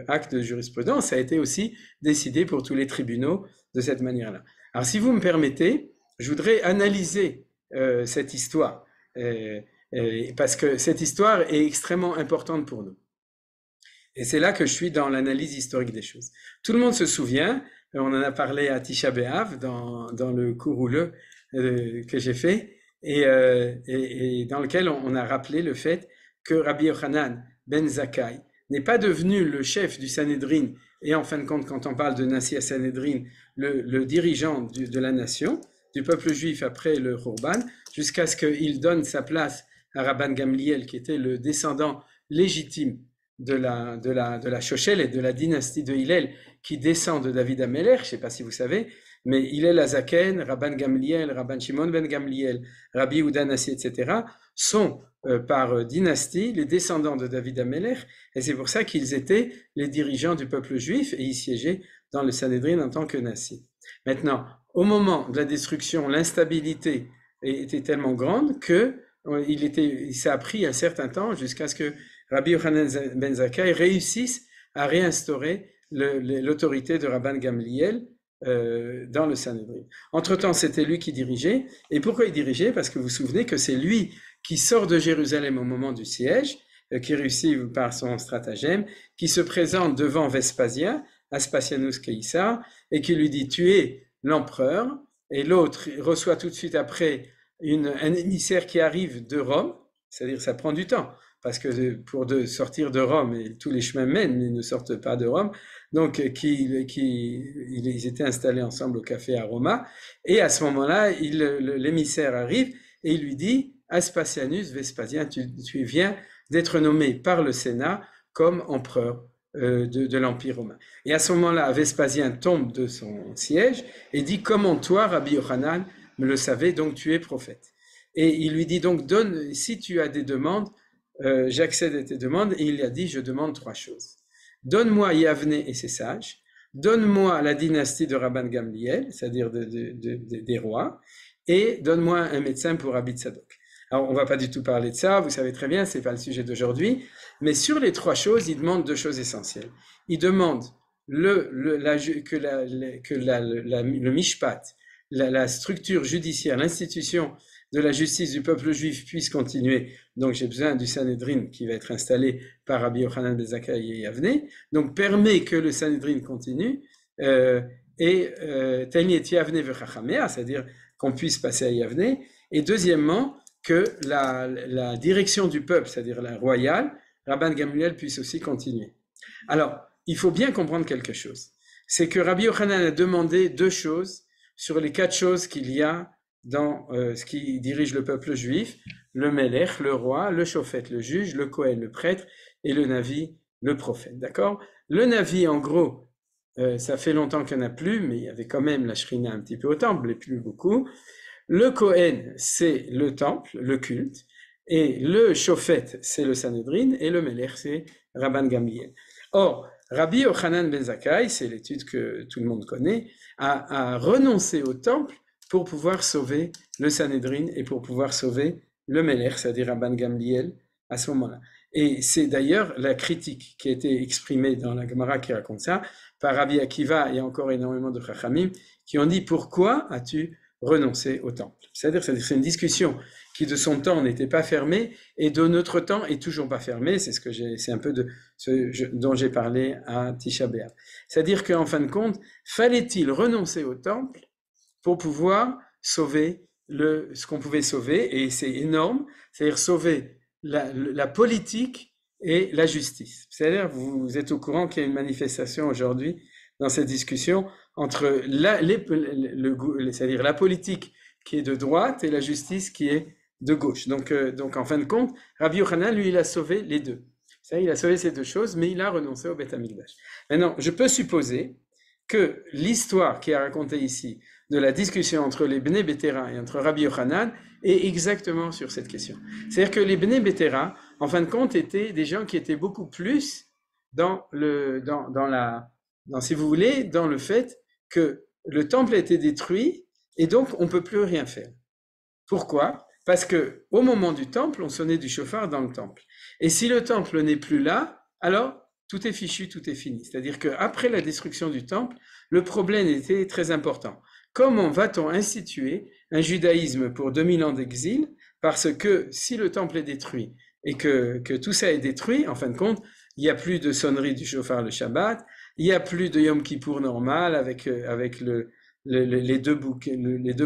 acte de jurisprudence, ça a été aussi décidé pour tous les tribunaux de cette manière-là. Alors, si vous me permettez, je voudrais analyser cette histoire, parce que cette histoire est extrêmement importante pour nous. Et c'est là que je suis dans l'analyse historique des choses. Tout le monde se souvient, on en a parlé à Tisha B'Av dans le cours houleux que j'ai fait, et dans lequel on a rappelé le fait que Rabbi Yochanan ben Zakkai n'est pas devenu le chef du Sanhedrin, et en fin de compte, quand on parle de Nassi à Sanhedrin, le dirigeant de la nation, du peuple juif après le Khurban, jusqu'à ce qu'il donne sa place à Rabban Gamliel, qui était le descendant légitime de la Shoshel et de la dynastie de Hillel, qui descend de David Amelech, je ne sais pas si vous savez, mais Hillel Azaken, Rabban Gamliel, Rabban Shimon ben Gamliel, Rabbi Yehuda Nassi, etc., sont par dynastie les descendants de David Amelech, et c'est pour ça qu'ils étaient les dirigeants du peuple juif, et ils siégeaient dans le Sanhedrin en tant que Nassi. Maintenant, au moment de la destruction, l'instabilité était tellement grande que ça a pris un certain temps jusqu'à ce que Rabbi Yochanan ben Zakkai réussissent à réinstaurer l'autorité de Rabban Gamliel dans le Sanhédrin. Entre-temps, c'était lui qui dirigeait. Et pourquoi il dirigeait? Parce que vous vous souvenez que c'est lui qui sort de Jérusalem au moment du siège, qui réussit par son stratagème, qui se présente devant Vespasien, Aspasianus Caesar, et qui lui dit « Tu es l'empereur », et l'autre reçoit tout de suite après un émissaire qui arrive de Rome, c'est-à-dire ça prend du temps, parce que pour sortir de Rome, et tous les chemins mènent, mais ne sortent pas de Rome, donc ils étaient installés ensemble au café à Roma, et à ce moment-là, l'émissaire arrive et il lui dit « Aspasianus, Vespasien, tu viens d'être nommé par le Sénat comme empereur de l'Empire romain. » Et à ce moment-là, Vespasien tombe de son siège et dit « Comment toi, Rabbi Yochanan, me le savais, donc tu es prophète ?» Et il lui dit donc « Si tu as des demandes, j'accède à tes demandes. » Et il a dit « Je demande 3 choses. Donne-moi Yavné et ses sages, donne-moi la dynastie de Rabban Gamliel, c'est-à-dire des rois, et donne-moi un médecin pour Rabbi Tzadok. » Alors, on ne va pas du tout parler de ça, vous savez très bien, ce n'est pas le sujet d'aujourd'hui, mais sur les 3 choses, il demande 2 choses essentielles. Il demande que le mishpat, la structure judiciaire, l'institution de la justice du peuple juif puisse continuer. Donc j'ai besoin du Sanhédrin qui va être installé par Rabbi Yochanan ben Zakkai et Yavné. Donc permet que le Sanhédrin continue Teni et Yavné vechachamea, c'est-à-dire qu'on puisse passer à Yavné. Et deuxièmement, que la direction du peuple, c'est-à-dire la royale, Rabban Gamliel puisse aussi continuer. Alors, il faut bien comprendre quelque chose. C'est que Rabbi Yochanan a demandé 2 choses sur les 4 choses qu'il y a dans ce qui dirige le peuple juif, le Melech, le roi, le Shofet, le juge, le Kohen, le prêtre, et le Navi, le prophète. D'accord? Le Navi, en gros, ça fait longtemps qu'il n'y en a plus, mais il y avait quand même la Shrina un petit peu au temple, mais plus beaucoup. Le Kohen, c'est le temple, le culte, et le Shofet, c'est le Sanhédrin, et le Melech, c'est Rabban Gamliel. Or, Rabbi Yochanan ben Zakkai, c'est l'étude que tout le monde connaît, a renoncé au temple pour pouvoir sauver le Sanhédrin et pour pouvoir sauver le Melech, c'est-à-dire Rabban Gamliel, à ce moment-là. Et c'est d'ailleurs la critique qui a été exprimée dans la Gemara qui raconte ça, par Rabbi Akiva et encore énormément de Chachamim, qui ont dit « Pourquoi as-tu renoncé au temple ?» C'est-à-dire c'est une discussion qui de son temps n'était pas fermée et de notre temps est toujours pas fermée. C'est un peu de ce dont j'ai parlé à Tisha B'Av. C'est-à-dire qu'en fin de compte, fallait-il renoncer au temple pour pouvoir sauver ce qu'on pouvait sauver, et c'est énorme, c'est-à-dire sauver la politique et la justice. C'est-à-dire, vous êtes au courant qu'il y a une manifestation aujourd'hui dans cette discussion entre c'est-à-dire la politique qui est de droite et la justice qui est de gauche. Donc en fin de compte, Rabbi Yochanan, lui, il a sauvé les 2. C'est-à-dire, il a sauvé ces 2 choses, mais il a renoncé au Beth Amikdash. Maintenant, je peux supposer que l'histoire qui est racontée ici de la discussion entre les Bnei Betera et entre Rabbi Yochanan est exactement sur cette question. C'est-à-dire que les Bnei Betera, en fin de compte, étaient des gens qui étaient beaucoup plus si vous voulez, dans le fait que le temple a été détruit et donc on ne peut plus rien faire. Pourquoi? Parce que au moment du temple, on sonnait du chauffard dans le temple. Et si le temple n'est plus là, alors tout est fichu, tout est fini. C'est-à-dire qu'après la destruction du temple, le problème était très important. Comment va-t-on instituer un judaïsme pour 2000 ans d'exil? Parce que si le temple est détruit et que tout ça est détruit, en fin de compte, il n'y a plus de sonnerie du chauffard le Shabbat, il n'y a plus de Yom Kippour normal avec les 2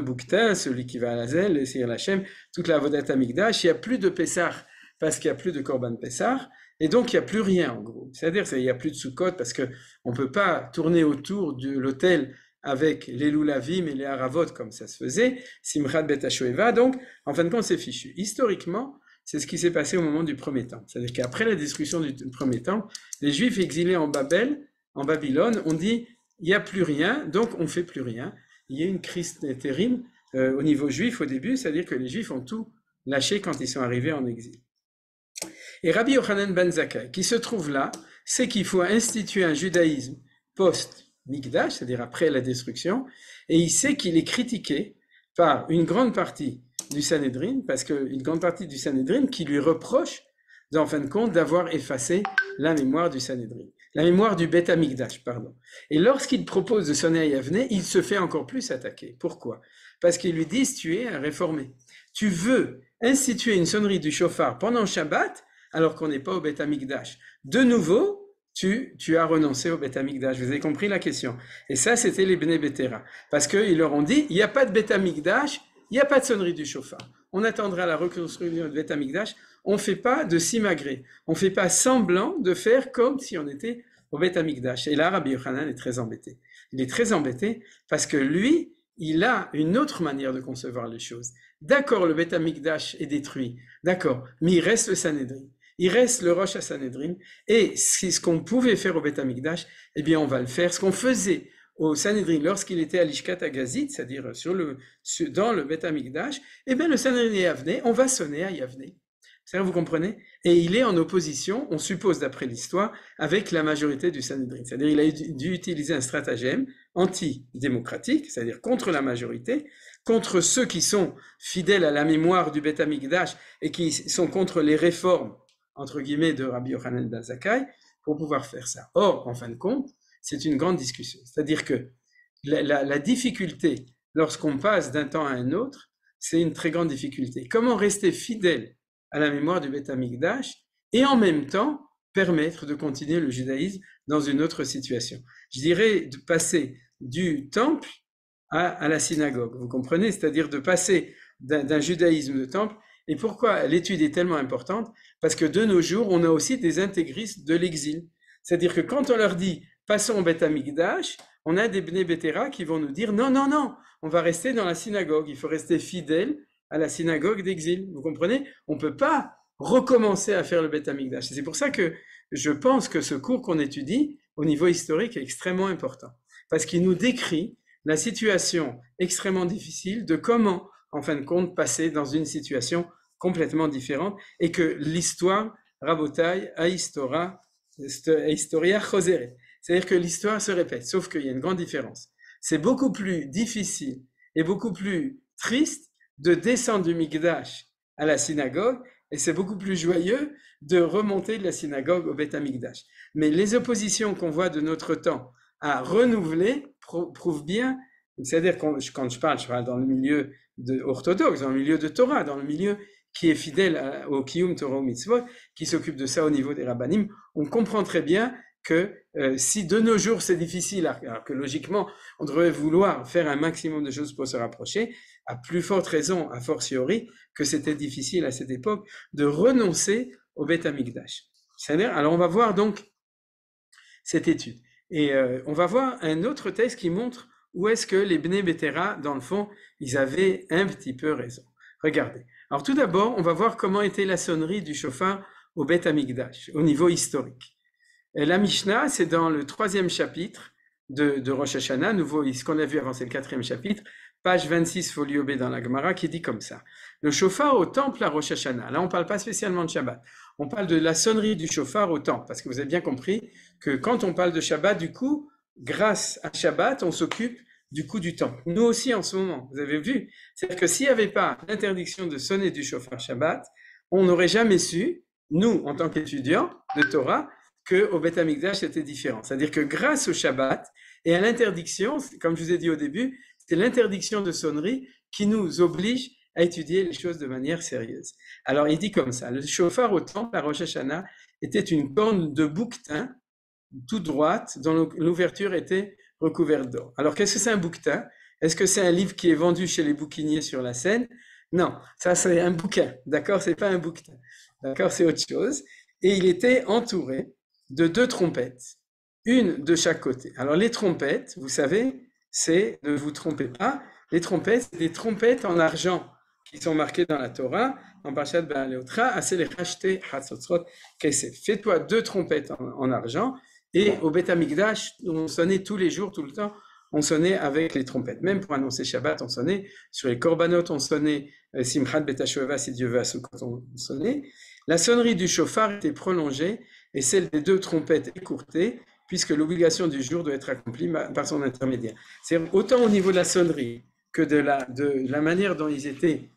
bouquetins, celui qui va à l'Azel, le Sir Lachem, toute la Avodat Hamikdash, il n'y a plus de Pessah parce qu'il n'y a plus de Korban Pessah, et donc il n'y a plus rien en gros. C'est-à-dire qu'il n'y a plus de Sukkot parce qu'on ne peut pas tourner autour de l'autel avec les Loulavim et les Haravot comme ça se faisait, Simchat Bet HaShoeva, donc en fin de compte c'est fichu. Historiquement, c'est ce qui s'est passé au moment du premier temple. C'est-à-dire qu'après la destruction du premier temple, les Juifs exilés en Babylone, ont dit il n'y a plus rien, donc on ne fait plus rien. Il y a une crise terrible au niveau juif au début, c'est-à-dire que les Juifs ont tout lâché quand ils sont arrivés en exil. Et Rabbi Yochanan ben Zakkai, qui se trouve là, c'est qu'il faut instituer un judaïsme post-Mikdash, c'est-à-dire après la destruction, et il sait qu'il est critiqué par une grande partie du Sanhédrin, parce qu'une grande partie du Sanhédrin qui lui reproche en fin de compte, d'avoir effacé la mémoire du Sanhédrin, la mémoire du Beth Amikdash, pardon. Et lorsqu'il propose de sonner à Yavne, il se fait encore plus attaquer. Pourquoi? Parce qu'ils lui disent, tu es un réformé. Tu veux instituer une sonnerie du chauffard pendant Shabbat, alors qu'on n'est pas au Beth Amikdash. De nouveau, tu as renoncé au Beth Amikdash. Vous avez compris la question? Et ça, c'était les Bnei Betera. Parce qu'ils leur ont dit, il n'y a pas de Beth Amikdash, il n'y a pas de sonnerie du chauffard. On attendra la reconstruction du Beth Amikdash. On ne fait pas de simagré. On ne fait pas semblant de faire comme si on était au Beth Amikdash. Et là, Rabbi Yochanan est très embêté. Il est très embêté parce que lui, il a une autre manière de concevoir les choses. D'accord, le Beth Amikdash est détruit. D'accord, mais il reste le Sanhédrin. Il reste le Rosh HaSanhédrin, et ce qu'on pouvait faire au Beth Amikdash, eh bien on va le faire. Ce qu'on faisait au Sanhédrin lorsqu'il était à l'Ishkat Agazit, c'est-à-dire dans le Beth Amikdash, eh bien le Sanhédrin est Yavne, on va sonner à Yavne. C'est-à-dire, vous comprenez? Et il est en opposition, on suppose d'après l'histoire, avec la majorité du Sanhédrin. C'est-à-dire il a dû utiliser un stratagème anti-démocratique, c'est-à-dire contre la majorité, contre ceux qui sont fidèles à la mémoire du Beth Amikdash et qui sont contre les réformes entre guillemets, de Rabbi Yochanan ben Zakkai, pour pouvoir faire ça. Or, en fin de compte, c'est une grande discussion. C'est-à-dire que la difficulté, lorsqu'on passe d'un temps à un autre, c'est une très grande difficulté. Comment rester fidèle à la mémoire du Beth Amikdash et en même temps permettre de continuer le judaïsme dans une autre situation? Je dirais de passer du temple à la synagogue. Vous comprenez? C'est-à-dire de passer d'un judaïsme de temple. Et pourquoi l'étude est tellement importante? Parce que de nos jours, on a aussi des intégristes de l'exil. C'est-à-dire que quand on leur dit « passons au Beth Amikdash », on a des Bnei Betera qui vont nous dire « non, non, non, on va rester dans la synagogue, il faut rester fidèle à la synagogue d'exil ». Vous comprenez? On ne peut pas recommencer à faire le Beth Amikdash. C'est pour ça que je pense que ce cours qu'on étudie au niveau historique est extrêmement important. Parce qu'il nous décrit la situation extrêmement difficile de comment, en fin de compte, passer dans une situation complètement différente, et que l'histoire, Rabotai, Historia Choseret, c'est-à-dire que l'histoire se répète, sauf qu'il y a une grande différence. C'est beaucoup plus difficile et beaucoup plus triste de descendre du Mikdash à la synagogue, et c'est beaucoup plus joyeux de remonter de la synagogue au Beth Amikdash. Mais les oppositions qu'on voit de notre temps à renouveler prouvent bien, c'est-à-dire quand je parle dans le milieu orthodoxe, dans le milieu de Torah, dans le milieu qui est fidèle au Kiyum Torah Mitzvot, qui s'occupe de ça au niveau des Rabbanim, on comprend très bien que si de nos jours c'est difficile, alors que logiquement on devrait vouloir faire un maximum de choses pour se rapprocher, à plus forte raison, a fortiori, que c'était difficile à cette époque de renoncer au Beth Amikdash. C'est-à-dire, alors on va voir donc cette étude. Et on va voir un autre texte qui montre où est-ce que les Bnei Betera, dans le fond, ils avaient un petit peu raison. Regardez. Alors tout d'abord, on va voir comment était la sonnerie du chauffard au Beth Amikdash, au niveau historique. Et la Mishnah, c'est dans le 3e chapitre de Rosh Hashanah, nouveau, ce qu'on a vu avant, c'est le 4e chapitre, page 26, folio B dans la Gemara, qui dit comme ça. Le chauffard au temple à Rosh Hashanah. Là, on ne parle pas spécialement de Shabbat. On parle de la sonnerie du chauffard au temple, parce que vous avez bien compris que quand on parle de Shabbat, du coup, grâce à Shabbat, on s'occupe du coup du temple. Nous aussi en ce moment, vous avez vu, c'est-à-dire que s'il n'y avait pas l'interdiction de sonner du chauffard Shabbat, on n'aurait jamais su, nous en tant qu'étudiants de Torah, qu'au Beth Amikdash c'était différent. C'est-à-dire que grâce au Shabbat et à l'interdiction, comme je vous ai dit au début, c'est l'interdiction de sonnerie qui nous oblige à étudier les choses de manière sérieuse. Alors il dit comme ça, le chauffard au temple à Rosh Hashanah était une corne de bouquetin toute droite dont l'ouverture était recouverte d'or. Alors qu'est-ce que c'est un bouquetin? Est-ce que c'est un livre qui est vendu chez les bouquiniers sur la Seine? Non, ça c'est un bouquin, d'accord? C'est pas un bouquetin, d'accord? C'est autre chose. Et il était entouré de 2 trompettes, une de chaque côté. Alors les trompettes, vous savez, c'est, ne vous trompez pas, les trompettes, c'est des trompettes en argent qui sont marquées dans la Torah, en Parashat Ba'aleotra, assez les racheter, Hatzotzrot, Kesef. Fais-toi 2 trompettes en argent. Et au Beth Amikdash, on sonnait tous les jours, tout le temps, on sonnait avec les trompettes. Même pour annoncer Shabbat, on sonnait. Sur les korbanot, on sonnait Simchat Bet HaShoeva, si Dieu veut, à Sukkot, on sonnait. La sonnerie du chauffard était prolongée et celle des 2 trompettes écourtée, puisque l'obligation du jour doit être accomplie par son intermédiaire. C'est autant au niveau de la sonnerie que de la manière dont ils étaient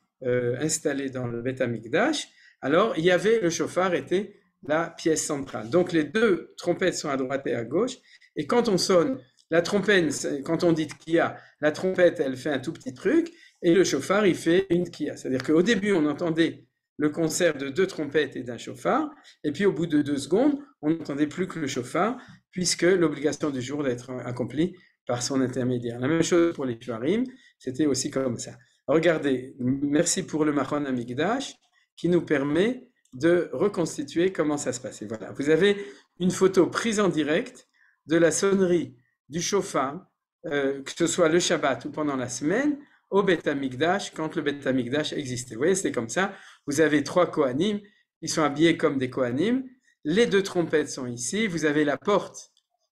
installés dans le Beth Amikdash. alors il y avait le chauffard était la pièce centrale. Donc les deux trompettes sont à droite et à gauche, et quand on sonne, la trompette, quand on dit tkiya, la trompette elle fait un tout petit truc, et le chauffard il fait une tkiya. C'est-à-dire qu'au début on entendait le concert de deux trompettes et d'un chauffard, et puis au bout de 2 secondes, on n'entendait plus que le chauffard, puisque l'obligation du jour d'être accomplie par son intermédiaire. La même chose pour les shvarim, c'était aussi comme ça. Regardez, merci pour le Machon Amigdash, qui nous permet de reconstituer comment ça se passait. Voilà, vous avez une photo prise en direct de la sonnerie du chauffard, que ce soit le Shabbat ou pendant la semaine, au Beth Amikdash, quand le Beth Amikdash existait. Vous voyez, c'était comme ça. Vous avez 3 Kohanim, ils sont habillés comme des Kohanim. Les 2 trompettes sont ici. Vous avez la porte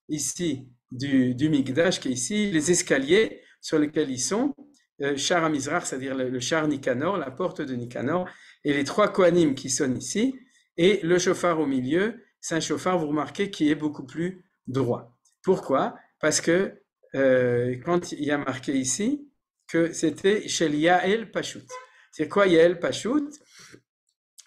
ici du Mikdash qui est ici, les escaliers sur lesquels ils sont, Char HaMizrach, c'est-à-dire le char Nicanor, la porte de Nicanor, et les 3 Kohanim qui sonnent ici, et le chauffard au milieu, c'est un chauffard, vous remarquez, qui est beaucoup plus droit. Pourquoi? Parce que quand il y a marqué ici que c'était chez Yael Pashut. C'est quoi Yael Pashut?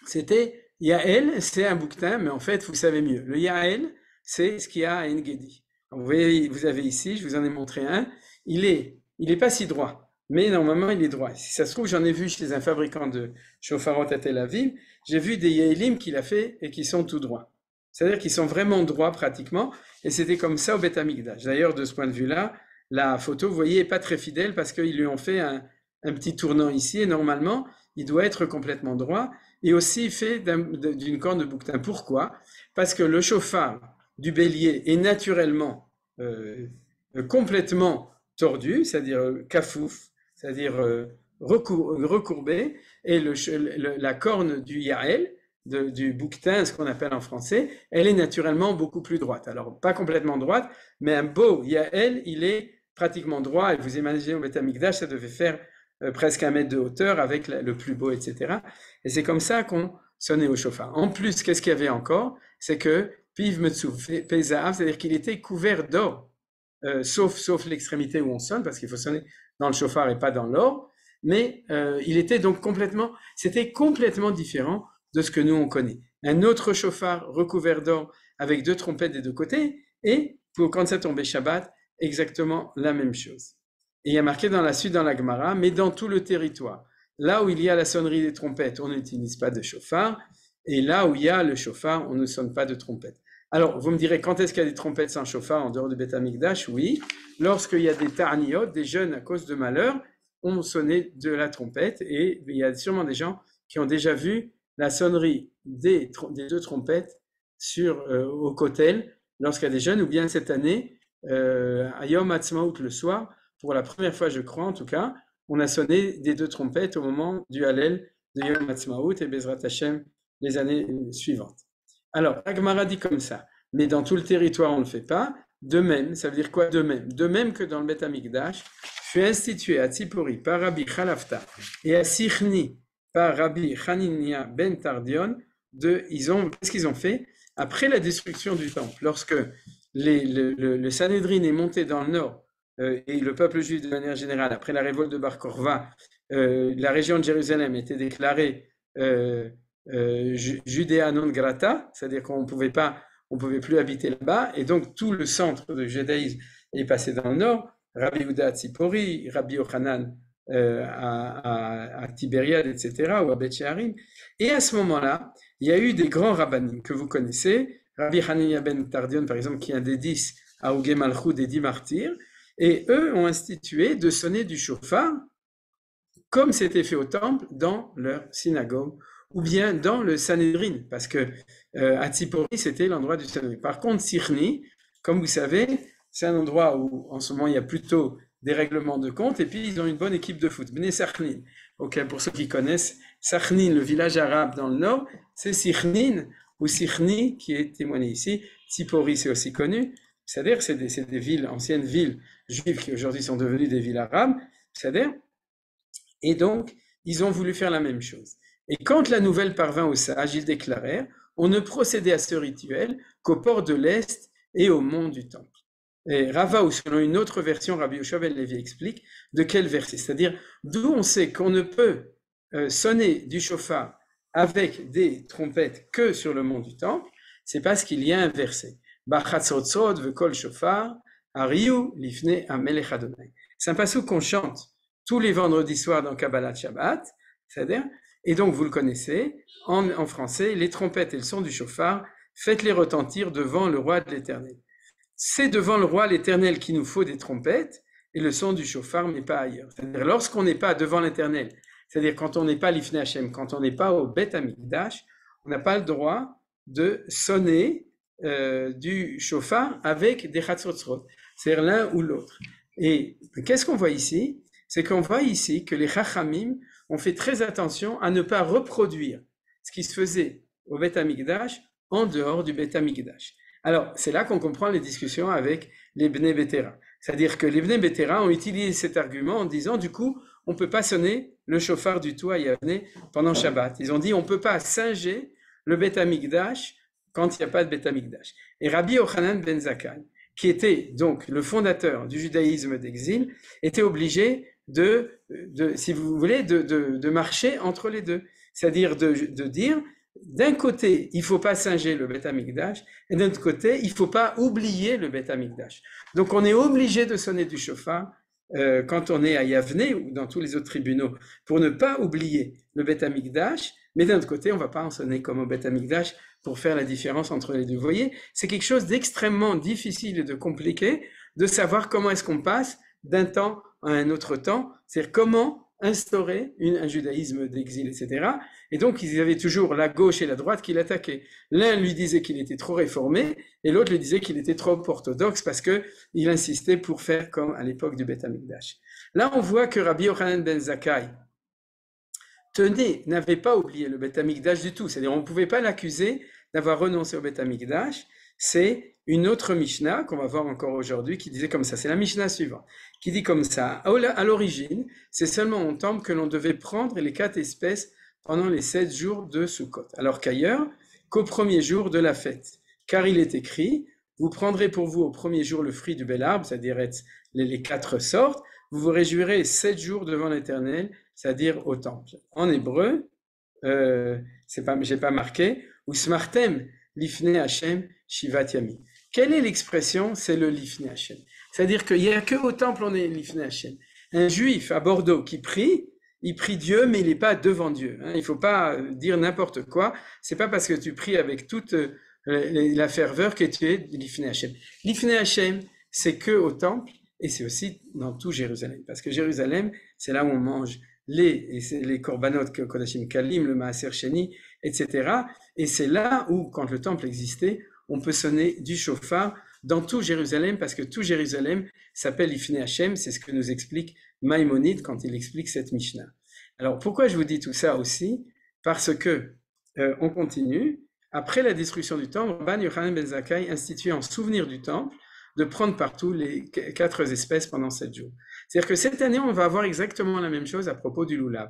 C'était Yael, c'est un bouquetin, mais en fait, vous savez mieux. Le Yael, c'est ce qu'il y a à En-Gedi. Vous voyez, vous avez ici, je vous en ai montré un, il est pas si droit, mais normalement il est droit. Si ça se trouve, j'en ai vu chez un fabricant de chauffarot à Tel Aviv, j'ai vu des Yaelim qu'il a fait et qui sont tout droits. C'est-à-dire qu'ils sont vraiment droits pratiquement, et c'était comme ça au Beth Amikdash. D'ailleurs, de ce point de vue-là, la photo, vous voyez, n'est pas très fidèle parce qu'ils lui ont fait un petit tournant ici, et normalement, il doit être complètement droit, et aussi fait d'une corne de bouquetin. Pourquoi? Parce que le chauffard du bélier est naturellement complètement tordu, c'est-à-dire kafouf, c'est-à-dire recourbé, et la corne du yael, du bouquetin, ce qu'on appelle en français, elle est naturellement beaucoup plus droite. Alors, pas complètement droite, mais un beau yael, il est pratiquement droit, et vous imaginez au Beth Amikdash, ça devait faire presque 1 mètre de hauteur avec le plus beau, etc. Et c'est comme ça qu'on sonnait au chauffard. En plus, qu'est-ce qu'il y avait encore? C'est que Piv Metsu Pezahav, c'est-à-dire qu'il était couvert d'or, sauf l'extrémité où on sonne, parce qu'il faut sonner dans le chauffard et pas dans l'or, mais il était donc c'était complètement différent de ce que nous on connaît. Un autre chauffard recouvert d'or avec 2 trompettes des 2 côtés, et quand ça tombait Shabbat, exactement la même chose. Et il y a marqué dans la suite dans la Gemara, mais dans tout le territoire. Là où il y a la sonnerie des trompettes, on n'utilise pas de chauffard, et là où il y a le chauffard, on ne sonne pas de trompette. Alors, vous me direz, quand est-ce qu'il y a des trompettes sans chauffard en dehors du Beth Amikdash? Oui, lorsqu'il y a des ta'aniot, des jeunes à cause de malheur, on sonnait de la trompette, et il y a sûrement des gens qui ont déjà vu la sonnerie des 2 trompettes au Kotel, lorsqu'il y a des jeunes, ou bien cette année, à Yom Ha'atzmaut le soir, pour la première fois, je crois en tout cas, on a sonné des 2 trompettes au moment du Hallel de Yom Ha'atzmaut et Bezrat Hashem les années suivantes. Alors, Agmara dit comme ça, mais dans tout le territoire on ne le fait pas. De même, ça veut dire quoi de même? De même que dans le Beth Amikdash, fut institué à Tzipori par Rabbi Chalafta et à Sichni par Rabbi Hanania ben Tardion, qu'est-ce qu'ils ont fait? Après la destruction du temple, lorsque le Sanhédrin est monté dans le nord, et le peuple juif de manière générale, après la révolte de Bar Korva, la région de Jérusalem était déclarée Judéa non grata, c'est-à-dire qu'on pouvait plus habiter là-bas, et donc tout le centre du judaïsme est passé dans le nord. Rabbi Yehuda à Tzipori, Rabbi Yochanan à Tibériade, etc., ou à Beth She'arim. Et à ce moment-là, il y a eu des grands rabbanim que vous connaissez, Rabbi Hanania ben Tardion, par exemple, qui est un des 10 à Ougé Malchut des 10 martyrs, et eux ont institué de sonner du chauffard, comme c'était fait au temple, dans leur synagogue, ou bien dans le Sanhédrin, parce que à Tzipori, c'était l'endroit du Sanhédrin. Par contre, Sichni, comme vous savez, c'est un endroit où en ce moment il y a plutôt des règlements de compte, et puis ils ont une bonne équipe de foot. Bnei Sachnin, okay, pour ceux qui connaissent, Sachnin, le village arabe dans le nord, c'est Sichnin, ou Sichni, qui est témoigné ici. Tzipori, c'est aussi connu, c'est-à-dire c'est des villes, anciennes villes juives qui aujourd'hui sont devenues des villes arabes, c'est-à-dire, et donc ils ont voulu faire la même chose. Et quand la nouvelle parvint aux sages, ils déclarèrent, on ne procédait à ce rituel qu'au port de l'Est et au mont du Temple. Et Rava, ou selon une autre version, Rabbi Yoshua ben Levi explique de quel verset, c'est-à-dire d'où on sait qu'on ne peut sonner du chauffard avec des trompettes que sur le mont du temple, c'est parce qu'il y a un verset. Bachatzotzot vekol shofar, ariu lifne amelech Adonai. C'est un passouk qu'on chante tous les vendredis soirs dans Kabbalat Shabbat, c'est-à-dire, et donc vous le connaissez, en français, les trompettes et le son du shofar, faites-les retentir devant le roi de l'Éternel. C'est devant le roi l'Éternel qu'il nous faut des trompettes et le son du shofar, mais pas ailleurs. C'est-à-dire, lorsqu'on n'est pas devant l'Éternel, c'est-à-dire quand on n'est pas l'Ifnei Hashem, quand on n'est pas au Beth Amikdash, on n'a pas le droit de sonner du shofar avec des chatzotzrot, c'est-à-dire l'un ou l'autre. Et qu'est-ce qu'on voit ici? C'est qu'on voit ici que les chachamim ont fait très attention à ne pas reproduire ce qui se faisait au Beth Amikdash en dehors du Beth Amikdash. Alors, c'est là qu'on comprend les discussions avec les Bnei Betera. C'est-à-dire que les Bnei Betera ont utilisé cet argument en disant, du coup, on ne peut pas sonner le shofar du tout à Yavne pendant Shabbat. Ils ont dit, on ne peut pas singer le Beth Amikdash quand il n'y a pas de Beth Amikdash. Et Rabbi Yochanan ben Zakkai, qui était donc le fondateur du judaïsme d'exil, était obligé si vous voulez, de marcher entre les deux. C'est-à-dire de dire, d'un côté, il ne faut pas singer le Beth Amikdash, et d'un autre côté, il ne faut pas oublier le Beth Amikdash. Donc on est obligé de sonner du shofar quand on est à Yavne ou dans tous les autres tribunaux, pour ne pas oublier le Beth Amikdash, mais d'un autre côté, on ne va pas en sonner comme au Beth Amikdash pour faire la différence entre les deux. Vous voyez, c'est quelque chose d'extrêmement difficile et de compliqué de savoir comment est-ce qu'on passe d'un temps à un autre temps, c'est-à-dire comment instaurer un judaïsme d'exil, etc. Et donc, ils avaient toujours la gauche et la droite qui l'attaquaient. L'un lui disait qu'il était trop réformé, et l'autre lui disait qu'il était trop orthodoxe parce qu'il insistait pour faire comme à l'époque du Beth Amikdash. Là, on voit que Rabbi Yochanan ben Zakkai n'avait pas oublié le Beth Amikdash du tout. C'est-à-dire, on ne pouvait pas l'accuser d'avoir renoncé au Beth Amikdash. C'est une autre Mishnah qu'on va voir encore aujourd'hui qui disait comme ça. C'est la Mishnah suivante qui dit comme ça. À l'origine, c'est seulement au temple que l'on devait prendre les 4 espèces pendant les 7 jours de Sukkot. Alors qu'ailleurs, qu'au premier jour de la fête. Car il est écrit, vous prendrez pour vous au premier jour le fruit du bel arbre, c'est-à-dire les 4 sortes. Vous vous réjouirez 7 jours devant l'Éternel, c'est-à-dire au temple. En hébreu, j'ai pas marqué, ou smartem lifnei Hashem shivat yami. Quelle est l'expression? C'est le lifnei Hashem. C'est-à-dire qu'il n'y a que au temple on est lifnei Hashem. Un juif à Bordeaux qui prie, il prie Dieu, mais il n'est pas devant Dieu. Il ne faut pas dire n'importe quoi. C'est pas parce que tu pries avec toute la ferveur que tu es lifnei Hashem. Lifnei Hashem, c'est que au temple, et c'est aussi dans tout Jérusalem. Parce que Jérusalem, c'est là où on mange les korbanot kodashim kalim, le maaser sheni, etc. Et c'est là où, quand le temple existait, on peut sonner du shofar dans tout Jérusalem, parce que tout Jérusalem s'appelle Lifnei Hashem, c'est ce que nous explique Maïmonide quand il explique cette Mishnah. Alors pourquoi je vous dis tout ça aussi? Parce que, on continue, après la destruction du temple, Rabban Yochanan ben Zakkai institue en souvenir du temple de prendre partout les 4 espèces pendant 7 jours. C'est-à-dire que cette année, on va avoir exactement la même chose à propos du loulav.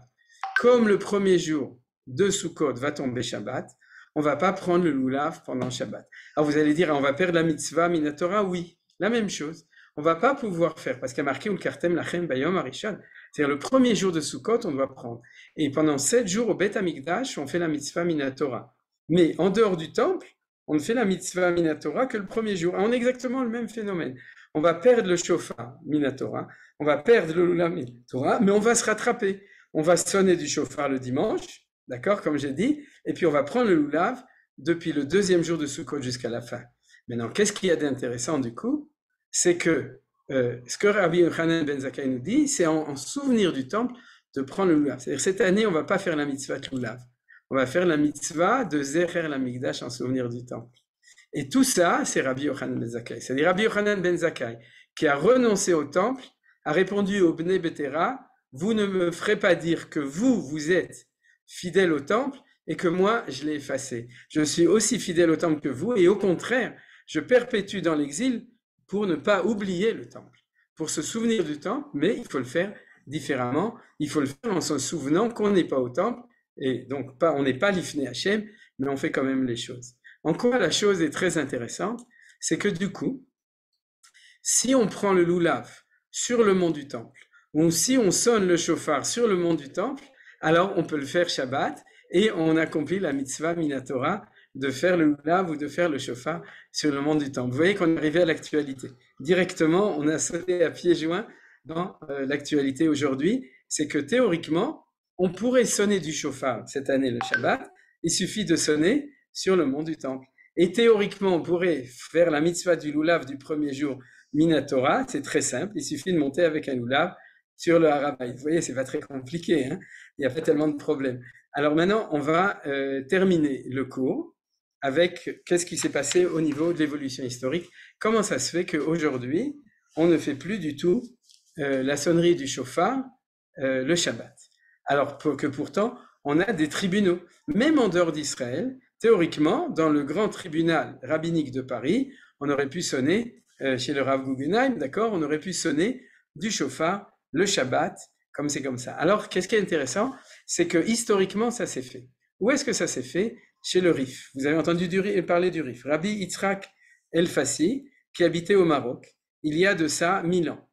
Comme le premier jour de Sukkot va tomber Shabbat, on ne va pas prendre le loulav pendant Shabbat. Alors vous allez dire, on va perdre la mitzvah minatora? Oui, la même chose. On ne va pas pouvoir faire, parce qu'il y a marqué Ulkartem lachem bayom harishon. C'est-à-dire le premier jour de Sukkot, on doit prendre. Et pendant 7 jours au Beth Amikdash, on fait la mitzvah minatora. Mais en dehors du temple, on ne fait la mitzvah minatora que le premier jour. On a exactement le même phénomène. On va perdre le shofar minatora, on va perdre le lulav minatora, mais on va se rattraper. On va sonner du shofar le dimanche, d'accord, comme j'ai dit, et puis on va prendre le lulav depuis le 2e jour de Sukkot jusqu'à la fin. Maintenant, qu'est-ce qu'il y a d'intéressant du coup? C'est que ce que Rabbi Yochanan ben Zakkai nous dit, c'est en souvenir du temple de prendre le lulav. C'est-à-dire cette année, on ne va pas faire la mitzvah de lulav. On va faire la mitzvah de Zecher l'Amikdash en souvenir du temple. Et tout ça, c'est Rabbi Yochanan ben Zakkai. C'est-à-dire Rabbi Yochanan ben Zakkai, qui a renoncé au temple, a répondu au Bnei Betera, vous ne me ferez pas dire que vous êtes fidèle au temple et que moi, je l'ai effacé. Je suis aussi fidèle au temple que vous, et au contraire, je perpétue dans l'exil pour ne pas oublier le temple, pour se souvenir du temple, mais il faut le faire différemment. Il faut le faire en se souvenant qu'on n'est pas au temple, et donc on n'est pas l'Ifnei Hashem, mais on fait quand même les choses. En quoi la chose est très intéressante, c'est que du coup, si on prend le loulav sur le mont du temple, ou si on sonne le shofar sur le mont du temple, alors on peut le faire Shabbat, et on accomplit la mitzvah minatora de faire le lulav ou de faire le shofar sur le mont du temple. Vous voyez qu'on est arrivé à l'actualité. Directement, on a sauté à pieds joints dans l'actualité aujourd'hui. C'est que théoriquement, on pourrait sonner du shofar cette année le Shabbat. Il suffit de sonner sur le mont du temple. Et théoriquement, on pourrait faire la mitzvah du lulav du premier jour minatora. C'est très simple. Il suffit de monter avec un lulav sur le Harabaï. Vous voyez, c'est pas très compliqué, hein, il n'y a pas tellement de problèmes. Alors maintenant, on va terminer le cours avec qu'est-ce qui s'est passé au niveau de l'évolution historique. Comment ça se fait qu'aujourd'hui, on ne fait plus du tout la sonnerie du shofar le Shabbat. Alors que pourtant, on a des tribunaux. Même en dehors d'Israël, théoriquement, dans le grand tribunal rabbinique de Paris, on aurait pu sonner, chez le Rav Guggenheim, d'accord, on aurait pu sonner du shofar le Shabbat, comme c'est comme ça. Alors, qu'est-ce qui est intéressant, c'est que historiquement, ça s'est fait. Où est-ce que ça s'est fait? Chez le Rif. Vous avez entendu parler du Rif. Rabbi Yitzhak El-Fassi, qui habitait au Maroc, il y a de ça 1000 ans.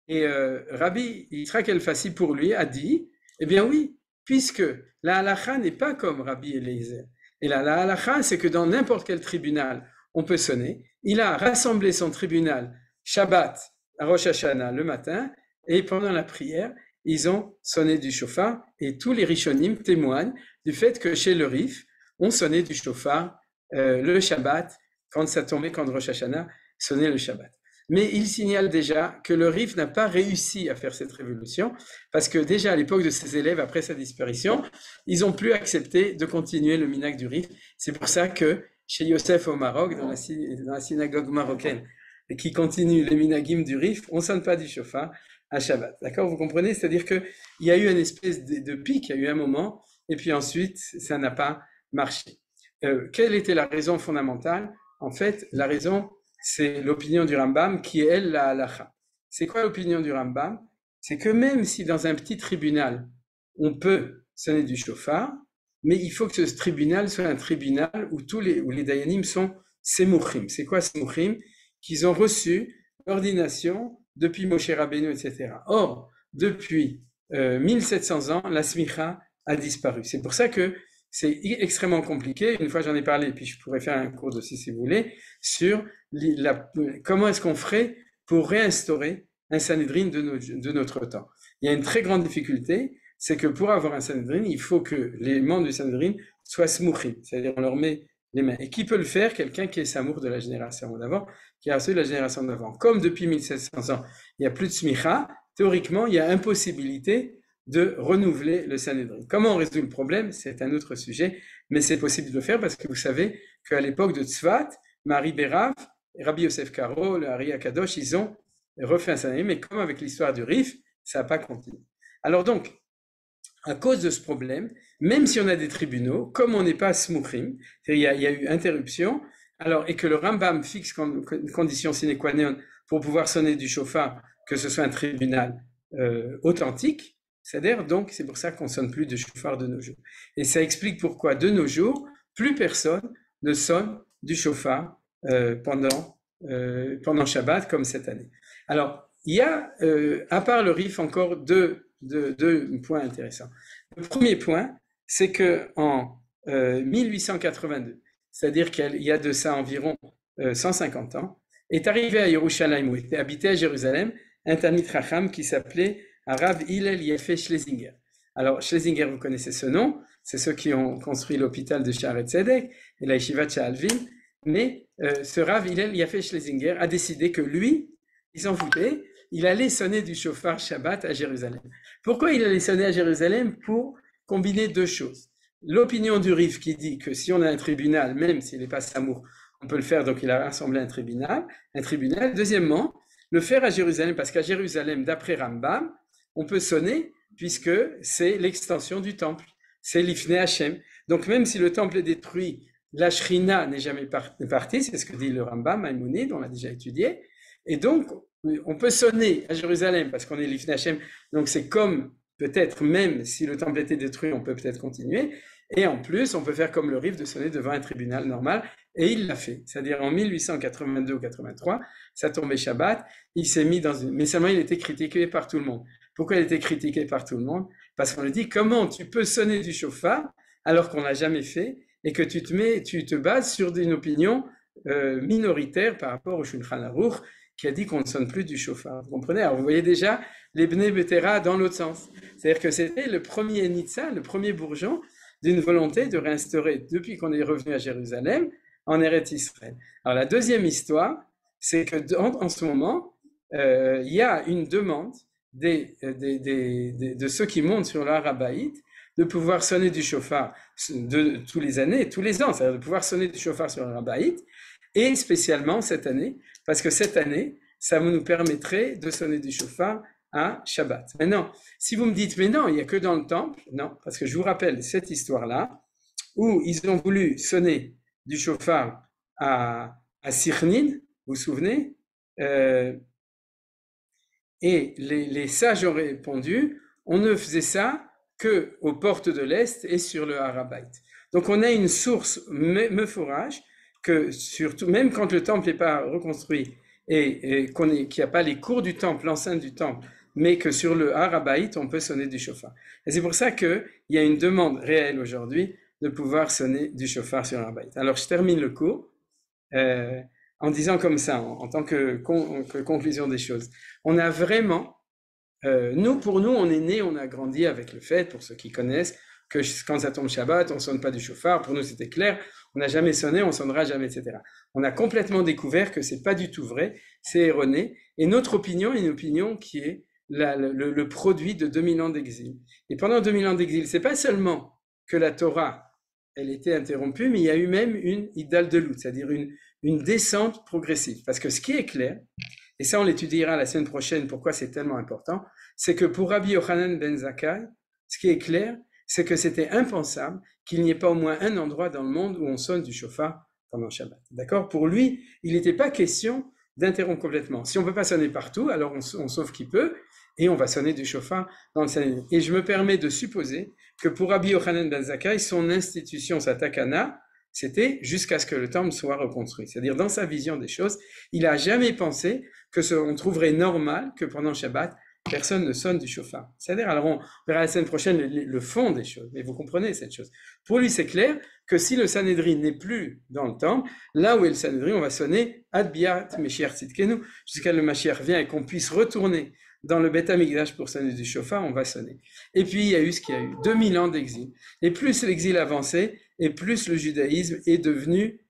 Et Rabbi Yitzhak El-Fassi, pour lui, a dit, eh bien oui, puisque la halakha n'est pas comme Rabbi Eliezer. Et la halakha, c'est que dans n'importe quel tribunal, on peut sonner. Il a rassemblé son tribunal Shabbat à Rosh Hashanah le matin, et pendant la prière, ils ont sonné du shofar, et tous les rishonim témoignent du fait que chez le Rif, on sonnait du shofar le Shabbat, quand ça tombait, quand Rosh Hashanah sonnait le Shabbat. Mais il signale déjà que le Rif n'a pas réussi à faire cette révolution, parce que déjà à l'époque de ses élèves, après sa disparition, ils n'ont plus accepté de continuer le minhag du Rif. C'est pour ça que chez Yosef au Maroc, dans la synagogue marocaine, qui continue les minhagim du Rif, on ne sonne pas du shofar à Shabbat. D'accord, vous comprenez? C'est-à-dire qu'il y a eu une espèce de pic, il y a eu un moment, et puis ensuite, ça n'a pas marché. Quelle était la raison fondamentale? En fait, la raison, c'est l'opinion du Rambam, qui est elle la halakha. C'est quoi l'opinion du Rambam? C'est que même si dans un petit tribunal, on peut sonner du shofar, mais il faut que ce tribunal soit un tribunal où les dayanim sont semuchim. C'est quoi semuchim? Qu'ils ont reçu l'ordination depuis Moshe Rabbeinu, etc. Or, depuis 1700 ans, la smicha a disparu. C'est pour ça que c'est extrêmement compliqué. Une fois, j'en ai parlé, puis je pourrais faire un cours aussi, si vous voulez, sur comment est-ce qu'on ferait pour réinstaurer un Sanhedrin de notre temps. Il y a une très grande difficulté, c'est que pour avoir un Sanhedrin, il faut que les membres du Sanhedrin soient smuchim, c'est-à-dire on leur met les mains. Et qui peut le faire? Quelqu'un qui est samour de la génération d'avant, qui a reçu de la génération d'avant. Comme depuis 1700 ans, il n'y a plus de smicha, théoriquement, il y a impossibilité de renouveler le Sanhedrin. Comment on résout le problème? C'est un autre sujet, mais c'est possible de le faire parce que vous savez qu'à l'époque de Tzfat, Marie Bérav, Rabbi Yosef Karo, le Hari Akadosh, ils ont refait un Sanhedrin, mais comme avec l'histoire du Rif, ça n'a pas continué. Alors donc, à cause de ce problème, même si on a des tribunaux, comme on n'est pas smuchim, il y a eu interruption, alors, et que le Rambam fixe comme condition sine qua non pour pouvoir sonner du shofar, que ce soit un tribunal authentique, c'est-à-dire donc c'est pour ça qu'on sonne plus de shofar de nos jours. Et ça explique pourquoi de nos jours, plus personne ne sonne du shofar pendant Shabbat comme cette année. Alors, il y a, à part le Rif, encore deux points intéressants. Le premier point, c'est qu'en 1882, c'est-à-dire qu'il y a de ça environ 150 ans, est arrivé à Yerushalayim, où était habité à Jérusalem, un Talmid Chacham qui s'appelait Rav Hillel Yeffe Schlesinger. Alors, Schlesinger, vous connaissez ce nom, c'est ceux qui ont construit l'hôpital de Shaare Tzedek et la Yeshiva de Sha'alvin, mais ce Rav Hillel Yeffe Schlesinger a décidé que lui, il s'en foutait, il allait sonner du shofar Shabbat à Jérusalem. Pourquoi il allait sonner à Jérusalem? Pour combiner deux choses. L'opinion du Rif qui dit que si on a un tribunal, même s'il n'est pas samour, on peut le faire, donc il a rassemblé un tribunal. Deuxièmement, le faire à Jérusalem, parce qu'à Jérusalem, d'après Rambam, on peut sonner puisque c'est l'extension du temple, c'est l'Ifnei Hashem. Donc même si le temple est détruit, la Shrina n'est jamais partie, c'est ce que dit le Rambam, Maïmonide, on l'a déjà étudié, et donc on peut sonner à Jérusalem parce qu'on est l'Ifnei Hashem, donc c'est comme peut-être même si le temple était détruit, on peut peut-être continuer, et en plus on peut faire comme le Rif de sonner devant un tribunal normal, et il l'a fait, c'est-à-dire en 1882 ou 83, ça tombait Shabbat, il s'est mis dans une... Mais seulement il était critiqué par tout le monde. Pourquoi il était critiqué par tout le monde? Parce qu'on lui dit, comment tu peux sonner du shofar alors qu'on l'a jamais fait, et que tu te bases sur une opinion minoritaire par rapport au Shulchan Aruch, qui a dit qu'on ne sonne plus du chauffard. Vous comprenez? Alors vous voyez déjà les Bnei Betera dans l'autre sens. C'est-à-dire que c'était le premier Nitsa, le premier bourgeon d'une volonté de réinstaurer, depuis qu'on est revenu à Jérusalem, en Eretz Israël. Alors la deuxième histoire, c'est que en ce moment, il y a une demande de ceux qui montent sur l'Har HaBaït de pouvoir sonner du chauffard tous les années, tous les ans, c'est-à-dire de pouvoir sonner du chauffard sur l'Har HaBaït, et spécialement cette année, parce que cette année, ça nous permettrait de sonner du chauffard à Shabbat. Maintenant, si vous me dites, mais non, il n'y a que dans le temple, non, parce que je vous rappelle cette histoire-là, où ils ont voulu sonner du chauffard à Sirnin, vous vous souvenez, et les sages ont répondu, on ne faisait ça que aux portes de l'Est et sur le Har HaBaït. Donc on a une source mephorage que surtout, même quand le temple n'est pas reconstruit et qu'il n'y a pas les cours du temple, l'enceinte du temple, mais que sur le Har HaBaït, on peut sonner du chauffard. Et c'est pour ça qu'il y a une demande réelle aujourd'hui de pouvoir sonner du chauffard sur le Har HaBaït. Alors je termine le cours en disant comme ça, en tant que conclusion des choses. On a vraiment, pour nous, on est né, on a grandi avec le fait, pour ceux qui connaissent, que quand ça tombe Shabbat, on ne sonne pas du chauffard. Pour nous, c'était clair. On n'a jamais sonné, on ne sonnera jamais, etc. On a complètement découvert que ce n'est pas du tout vrai, c'est erroné. Et notre opinion est une opinion qui est le produit de 2000 ans d'exil. Et pendant 2000 ans d'exil, ce n'est pas seulement que la Torah, elle était interrompue, mais il y a eu même une idaldelut, c'est-à-dire une descente progressive. Parce que ce qui est clair, et ça on l'étudiera la semaine prochaine, pourquoi c'est tellement important, c'est que pour Rabbi Yochanan ben Zakkai, ce qui est clair, c'est que c'était impensable qu'il n'y ait pas au moins un endroit dans le monde où on sonne du chauffard pendant Shabbat. D'accord? Pour lui, il n'était pas question d'interrompre complètement. Si on ne peut pas sonner partout, alors on sauve qui peut, et on va sonner du chauffard dans le Sanhédrin. Et je me permets de supposer que pour Rabbi Yochanan ben Zakkai, son institution, sa takana, c'était jusqu'à ce que le temple soit reconstruit. C'est-à-dire, dans sa vision des choses, il n'a jamais pensé qu'on trouverait normal que pendant Shabbat, personne ne sonne du chauffard. C'est-à-dire, alors on verra la semaine prochaine le fond des choses, mais vous comprenez cette chose. Pour lui, c'est clair que si le Sanhédrin n'est plus dans le temple, là où est le Sanhédrin, on va sonner Ad Biat Meshiach Tzidkenu, jusqu'à le Mashiach vient et qu'on puisse retourner dans le Beth Amikdash pour sonner du chauffard, on va sonner. Et puis, il y a eu ce qu'il y a eu, 2000 ans d'exil. Et plus l'exil avançait, et plus le judaïsme est devenu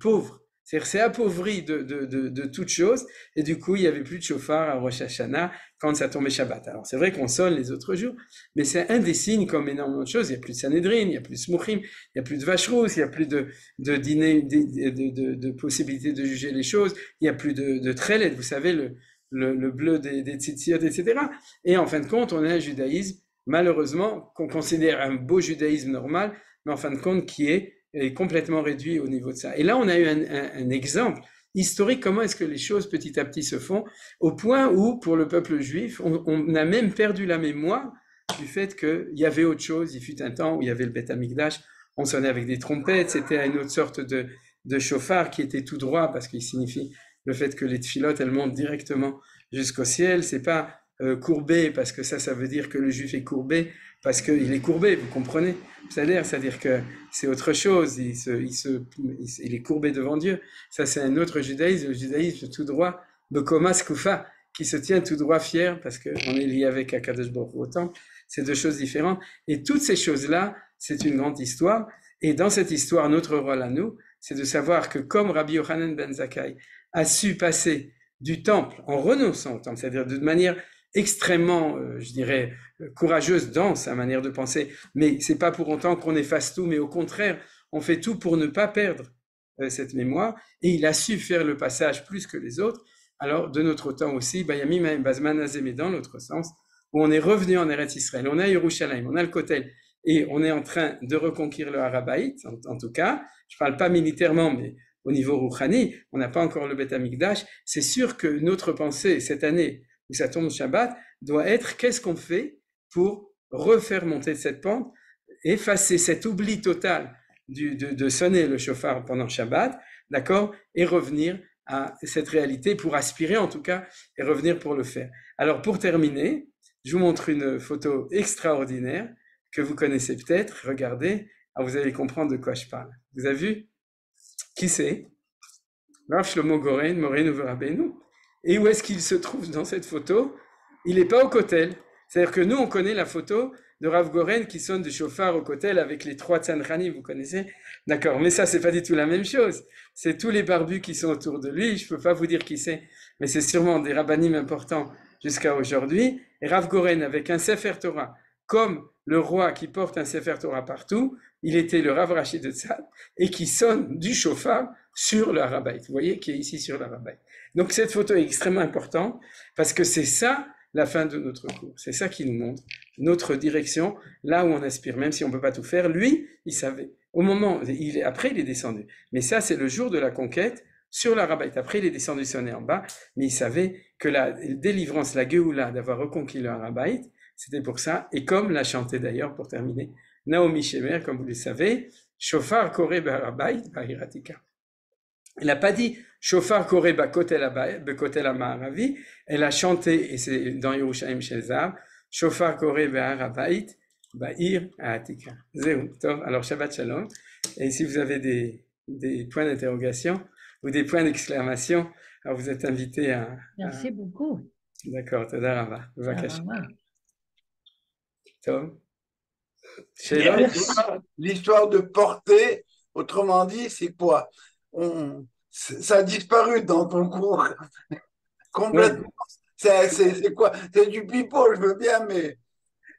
pauvre. C'est-à-dire, c'est appauvri de toutes choses, et du coup, il n'y avait plus de chauffard à Rosh Hashanah quand ça tombait Shabbat. Alors, c'est vrai qu'on sonne les autres jours, mais c'est un des signes, comme énormément de choses. Il n'y a plus de Sanhédrin, il n'y a plus de Smuchim, il n'y a plus de Vacherous, il n'y a plus de dîner, de possibilité de juger les choses, il n'y a plus de Trélet, vous savez, le bleu des tzitzit, etc. Et en fin de compte, on a un judaïsme, malheureusement, qu'on considère un beau judaïsme normal, mais en fin de compte, qui est complètement réduit au niveau de ça. Et là, on a eu un exemple historique, comment est-ce que les choses petit à petit se font, au point où, pour le peuple juif, on a même perdu la mémoire du fait qu'il y avait autre chose. Il fut un temps où il y avait le Beth Amikdash, on sonnait avec des trompettes, c'était une autre sorte de chauffard qui était tout droit, parce qu'il signifie le fait que les tfilotes, elles montent directement jusqu'au ciel. C'est pas courbé, parce que ça veut dire que le juif est courbé, parce qu'il est courbé, vous comprenez? C'est-à-dire que c'est autre chose, il est courbé devant Dieu. Ça, c'est un autre judaïsme, le judaïsme tout droit, Bekomas Kufa, qui se tient tout droit fier, parce qu'on est lié avec Akadosh Baruch Hu au temple. C'est deux choses différentes. Et toutes ces choses-là, c'est une grande histoire. Et dans cette histoire, notre rôle à nous, c'est de savoir que comme Rabbi Yochanan ben Zakkai a su passer du temple en renonçant au temple, c'est-à-dire de manière extrêmement, je dirais, courageuse dans sa manière de penser, mais c'est pas pour autant qu'on efface tout, mais au contraire, on fait tout pour ne pas perdre cette mémoire, et il a su faire le passage plus que les autres. Alors, de notre temps aussi, Bayamim Bazman Azemé dans l'autre sens, où on est revenu en Eretz Israël, on a Yerushalayim, on a le Kotel, et on est en train de reconquérir le Har HaBaït, en tout cas, je parle pas militairement, mais au niveau rouchani, on n'a pas encore le Beth Amikdash. C'est sûr que notre pensée cette année, où ça tombe Shabbat, doit être qu'est-ce qu'on fait pour refaire monter cette pente, effacer cet oubli total de sonner le chauffard pendant Shabbat, d'accord, et revenir à cette réalité pour aspirer en tout cas, et revenir pour le faire. Alors pour terminer, je vous montre une photo extraordinaire que vous connaissez peut-être, regardez, Alors vous allez comprendre de quoi je parle. Vous avez vu? Qui c'est? Rav Shlomo Goren, Morenu Rabbeinu. Et où est-ce qu'il se trouve dans cette photo? Il n'est pas au kotel. C'est-à-dire que nous, on connaît la photo de Rav Goren qui sonne du chauffard au kotel avec les 3 tzanchani, vous connaissez? D'accord, mais ça, c'est pas du tout la même chose. C'est tous les barbus qui sont autour de lui. Je peux pas vous dire qui c'est, mais c'est sûrement des rabbanim importants jusqu'à aujourd'hui. Et Rav Goren avec un Sefer Torah, comme le roi qui porte un Sefer Torah partout, il était le Rav Rashi de Tzad, et qui sonne du chauffard sur le Harabait. Vous voyez, qui est ici sur le Harabait. Donc cette photo est extrêmement importante, parce que c'est ça la fin de notre cours. C'est ça qui nous montre notre direction, là où on aspire, même si on ne peut pas tout faire. Lui, il savait. Au moment, après il est descendu. Mais ça, c'est le jour de la conquête sur la Rabbait. Après, il est descendu sonner en bas, mais il savait que la délivrance, la Géoula, d'avoir reconquis le Rabbait, c'était pour ça. Et comme l'a chanté d'ailleurs, pour terminer, Naomi Shemer, comme vous le savez, Shofar Koré B'Harabait B'Hiratika. Elle n'a pas dit Shofar Koré B'Kotel HaMa'aravi, elle a chanté, et c'est dans Yerushalayim Shelzav, Shofar Koré B'Harabait Ba'ir Ha'atika. Zéou. Alors Shabbat Shalom. Et si vous avez des points d'interrogation ou des points d'exclamation, alors vous êtes invité à... Merci beaucoup. D'accord, Toda Rava. Tom. L'histoire de porter, autrement dit, c'est quoi? Ça a disparu dans ton cours complètement. Ouais. C'est quoi? C'est du pipeau, je veux bien, mais...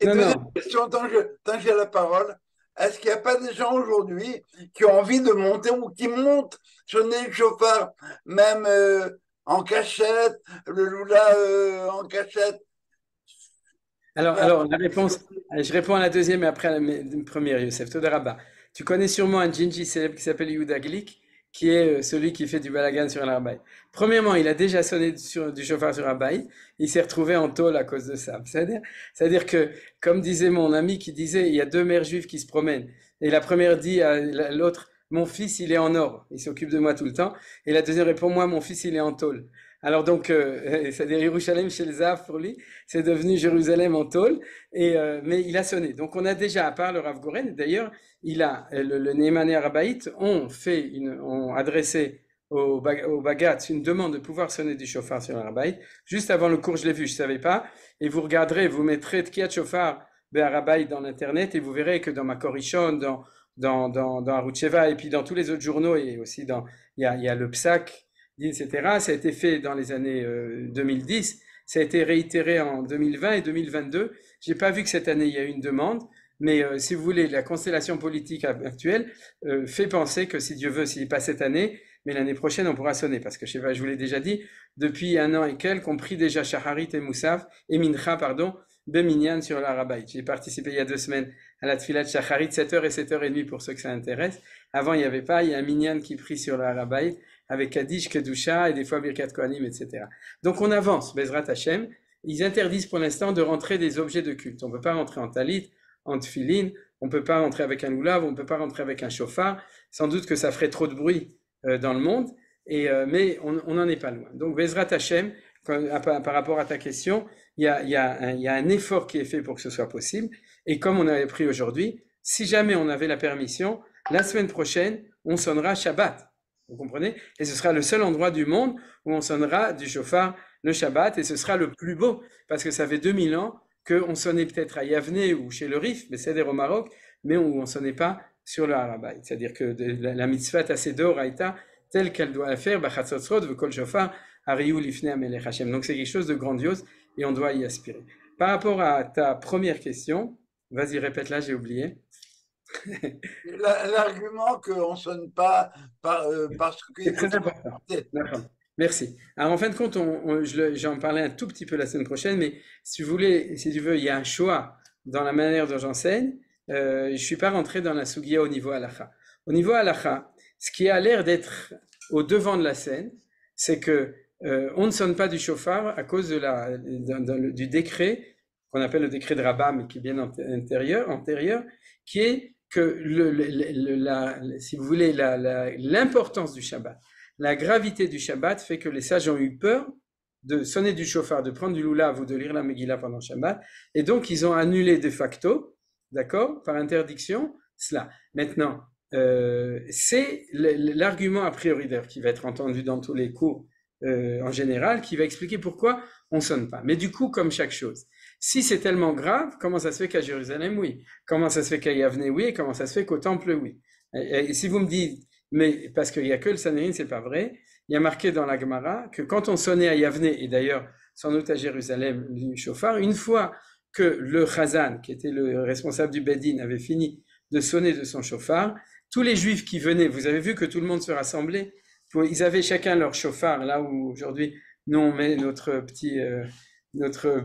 Et deuxième question, tant que j'ai la parole, est-ce qu'il n'y a pas des gens aujourd'hui qui ont envie de monter ou qui montent sonner le chauffard, même en cachette, le loula en cachette? Alors, la réponse, je réponds à la deuxième et après à la première, Youssef. Toda Rabba. Tu connais sûrement un Djinji célèbre qui s'appelle Yehuda Glick, qui est celui qui fait du balagan sur un Harabait. Premièrement, il a déjà sonné du chauffard sur un Harabait, il s'est retrouvé en tôle à cause de ça. C'est-à-dire que, comme disait mon ami qui disait, il y a 2 mères juives qui se promènent, et la première dit à l'autre, mon fils il est en or, il s'occupe de moi tout le temps, et la deuxième répond, moi mon fils il est en tôle. Alors donc, c'est-à-dire Yerushalayim chez le Zav pour lui, c'est devenu Jérusalem en tôle, mais il a sonné. Donc on a déjà, à part le Rav Goren, d'ailleurs, il a, le Nehemané Arabaït ont adressé au Bagatz une demande de pouvoir sonner du chauffard sur l'Arabaït. Juste avant le cours, je l'ai vu, je ne savais pas, et vous regarderez, vous mettrez Tkiat Chauffard Arabaït dans l'internet, et vous verrez que dans ma Korishon, dans Arutsheva, et puis dans tous les autres journaux, et aussi il y a le Psak, etc. Ça a été fait dans les années 2010, ça a été réitéré en 2020 et 2022. J'ai pas vu que cette année il y a eu une demande, mais si vous voulez, la constellation politique actuelle fait penser que si Dieu veut, s'il n'est pas cette année, mais l'année prochaine on pourra sonner, parce que je vous l'ai déjà dit, depuis 1 an et quelques, on prie déjà Shacharit et Moussaf, et Mincha, Beminyan sur l'Arabaït. J'ai participé il y a 2 semaines à la Tfilat Shacharit, 7h et 7h30 pour ceux que ça intéresse. Avant il n'y avait pas, il y a un Minyan qui prie sur l'Arabaït, avec Kaddish, Kedusha et des fois Birkat Kohanim, etc. Donc on avance, Bezrat Hashem. Ils interdisent pour l'instant de rentrer des objets de culte. On ne peut pas rentrer en talit, en tfilin, on ne peut pas rentrer avec un loulav, on ne peut pas rentrer avec un chauffard. Sans doute que ça ferait trop de bruit dans le monde, mais on n'en est pas loin. Donc Bezrat Hashem, par rapport à ta question, il y a un effort qui est fait pour que ce soit possible. Et comme on avait pris aujourd'hui, si jamais on avait la permission, la semaine prochaine, on sonnera Shabbat. Vous comprenez? Et ce sera le seul endroit du monde où on sonnera du chauffard le Shabbat, et ce sera le plus beau, parce que ça fait 2000 ans qu'on sonnait peut-être à Yavne ou chez le Rif, mais c'est au Maroc, mais où on ne sonnait pas sur le Harabait. C'est-à-dire que la mitzvah Tasedor Haïta, telle qu'elle doit la faire, Bachatzotzrot, Vekol Shofar, Ariou Lifnei Amelech Hashem. Donc c'est quelque chose de grandiose et on doit y aspirer. Par rapport à ta première question, vas-y, répète-la, j'ai oublié. L'argument qu'on ne sonne pas parce que... C'est très important. D'accord. Merci. Alors en fin de compte, j'en parlais un tout petit peu la semaine prochaine, mais si tu veux, il y a un choix dans la manière dont j'enseigne. Je ne suis pas rentré dans la Sugia au niveau halakha. Au niveau halakha, ce qui a l'air d'être au devant de la scène, c'est que on ne sonne pas du chauffard à cause du décret qu'on appelle le décret de Rabat, mais qui est bien antérieur, qui est que si vous voulez, l'importance du Shabbat, la gravité du Shabbat fait que les sages ont eu peur de sonner du chauffard, de prendre du loulav ou de lire la Megillah pendant Shabbat, et donc ils ont annulé de facto, d'accord, par interdiction, cela. Maintenant, c'est l'argument a priori d'ailleurs qui va être entendu dans tous les cours en général, qui va expliquer pourquoi on sonne pas. Mais du coup, comme chaque chose, si c'est tellement grave, comment ça se fait qu'à Jérusalem, oui? Comment ça se fait qu'à Yavne, oui? Et comment ça se fait qu'au temple, oui? Et si vous me dites, mais parce qu'il y a que le Sanhédrin, c'est pas vrai, il y a marqué dans la Gemara que quand on sonnait à Yavne, et d'ailleurs sans doute à Jérusalem, du chauffard, une fois que le Chazan, qui était le responsable du Bedin, avait fini de sonner de son chauffard, tous les juifs qui venaient, vous avez vu que tout le monde se rassemblait, ils avaient chacun leur chauffard, là où aujourd'hui nous on met notre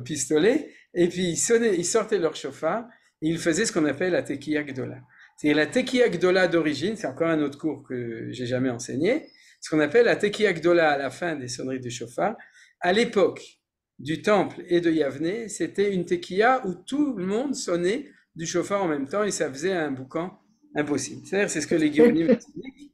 pistolet, et puis ils sortaient leur chauffard, et ils faisaient ce qu'on appelle la Tekiya Gdola. C'est la Tekiya Gdola d'origine, c'est encore un autre cours que j'ai jamais enseigné, ce qu'on appelle la Tekiya Gdola à la fin des sonneries du chauffard. À l'époque du temple et de Yavne, c'était une Tekiya où tout le monde sonnait du chauffard en même temps et ça faisait un boucan impossible. C'est-à-dire, c'est ce que les Géonim expliquent,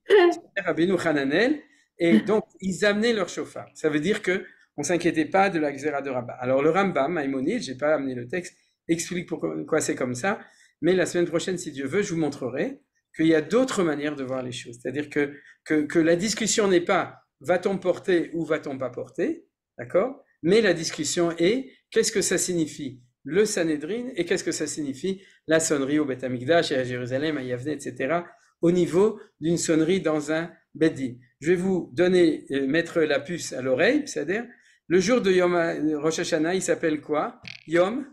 Rabbeinu Hananel, et donc ils amenaient leur chauffard. Ça veut dire que on s'inquiétait pas de la Xéra de Rabbah. Alors le Rambam, Maïmonide, j'ai pas amené le texte, explique pourquoi c'est comme ça, mais la semaine prochaine, si Dieu veut, je vous montrerai qu'il y a d'autres manières de voir les choses. C'est-à-dire que la discussion n'est pas va-t-on porter ou va-t-on pas porter, d'accord? Mais la discussion est qu'est-ce que ça signifie le Sanhédrin et qu'est-ce que ça signifie la sonnerie au Beth Amikdash et à Jérusalem, à Yavne, etc. au niveau d'une sonnerie dans un Bedin. Je vais vous donner, mettre la puce à l'oreille, c'est-à-dire le jour de Rosh Hashanah, il s'appelle quoi? Yom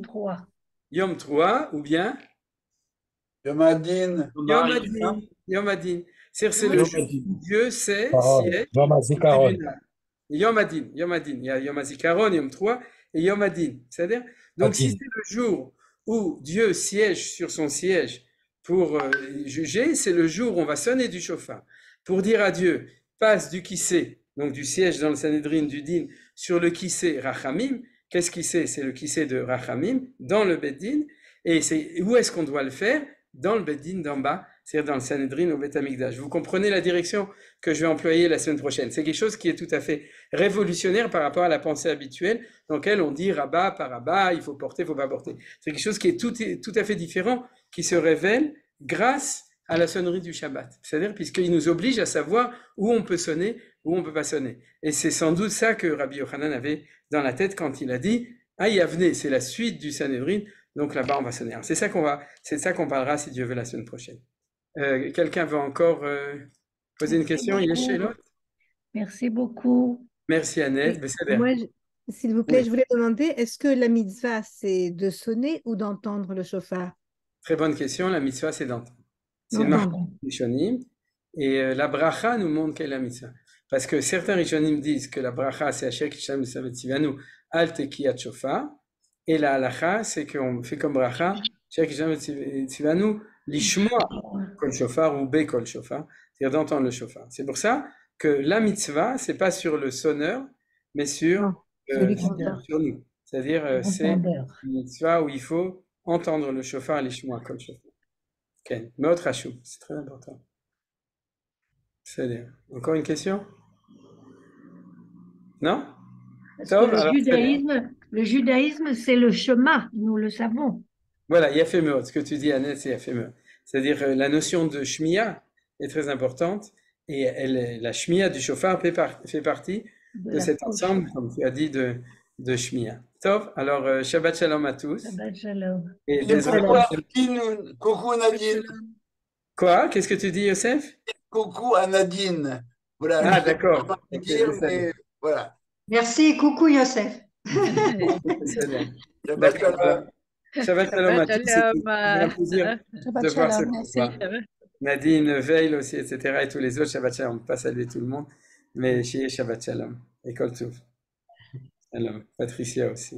3. Yom 3 ou bien Yom Adin. Yom Adin. Yom Adin. C'est le jour où Dieu sait siège Yom au HaZikaron. tribunal. Yom Adin. Il y a Yom HaZikaron, Yom 3 et Yom Adin. C'est-à-dire, donc si c'est le jour où Dieu siège sur son siège pour juger, c'est le jour où on va sonner du chauffard pour dire à Dieu, passe du kissé, donc du siège dans le Sanhédrin du Din, sur le kissé Rachamim. Qu'est-ce kissé? C'est le kissé de Rachamim dans le Beddin. Et où est-ce qu'on doit le faire? Dans le Beddin d'en bas, c'est-à-dire dans le Sanhédrin au Beth Amikdash. Vous comprenez la direction que je vais employer la semaine prochaine. C'est quelque chose qui est tout à fait révolutionnaire par rapport à la pensée habituelle, dans laquelle on dit rabat par rabat, il faut porter, il faut pas porter. C'est quelque chose qui est tout à fait différent, qui se révèle grâce à la sonnerie du Shabbat. C'est-à-dire puisqu'il nous oblige à savoir où on peut sonner, où on peut pas sonner. Et c'est sans doute ça que Rabbi Yochanan avait dans la tête quand il a dit ah Yavne, c'est la suite du Sanhédrin, donc là-bas on va sonner. C'est ça qu'on parlera si Dieu veut la semaine prochaine. Quelqu'un veut encore poser une question? Il est chez l'autre? Merci beaucoup. Merci Annette. Moi, s'il vous plaît, je voulais demander, est-ce que la mitzvah, c'est de sonner ou d'entendre le chauffard? Très bonne question. La mitzvah, c'est d'entendre. C'est une marque Rishonim. Et la bracha nous montre quelle est la mitzvah. Parce que certains Rishonim disent que la bracha, c'est Asher Kishem Savet Tzivanu, Al Tekiyat Shofar. Et la halacha, c'est qu'on fait comme bracha, Asher Kishem Tzivanu, Lishmoa Kol Shofar ou Be Kol Shofar, c'est-à-dire d'entendre le shofar. C'est pour ça que la mitzvah, c'est pas sur le sonneur, mais sur nous. C'est-à-dire, c'est une mitzvah où il faut entendre le shofar, Lishmoa Kol Shofar. Okay. Meot Rashou, c'est très important. C'est-à-dire, encore une question? Non? Top, le judaïsme, c'est le chemin, nous le savons. Voilà, Yafé Meot, ce que tu dis, Annette, c'est Yafé Meot. C'est-à-dire, la notion de Shmiya est très importante, et la Shmiya du shofar fait partie de cet ensemble, comme tu as dit, de Shmiya. Top, alors Shabbat Shalom à tous. Shabbat Shalom. Et Coucou Nadine. Quoi? Qu'est-ce que tu dis, Youssef? Coucou à Nadine. Voilà. Ah, d'accord. Mais voilà. Merci, coucou Youssef. Shabbat Shalom à tous. C'est un plaisir de voir ce soir. Nadine, Veil aussi, etc. Et tous les autres, Shabbat Shalom. On ne peut pas saluer tout le monde, mais chez Shabbat Shalom. École Touf. Shalom. Patricia aussi.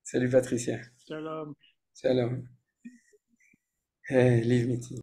Salut Patricia. Shalom. Shalom. Live meeting.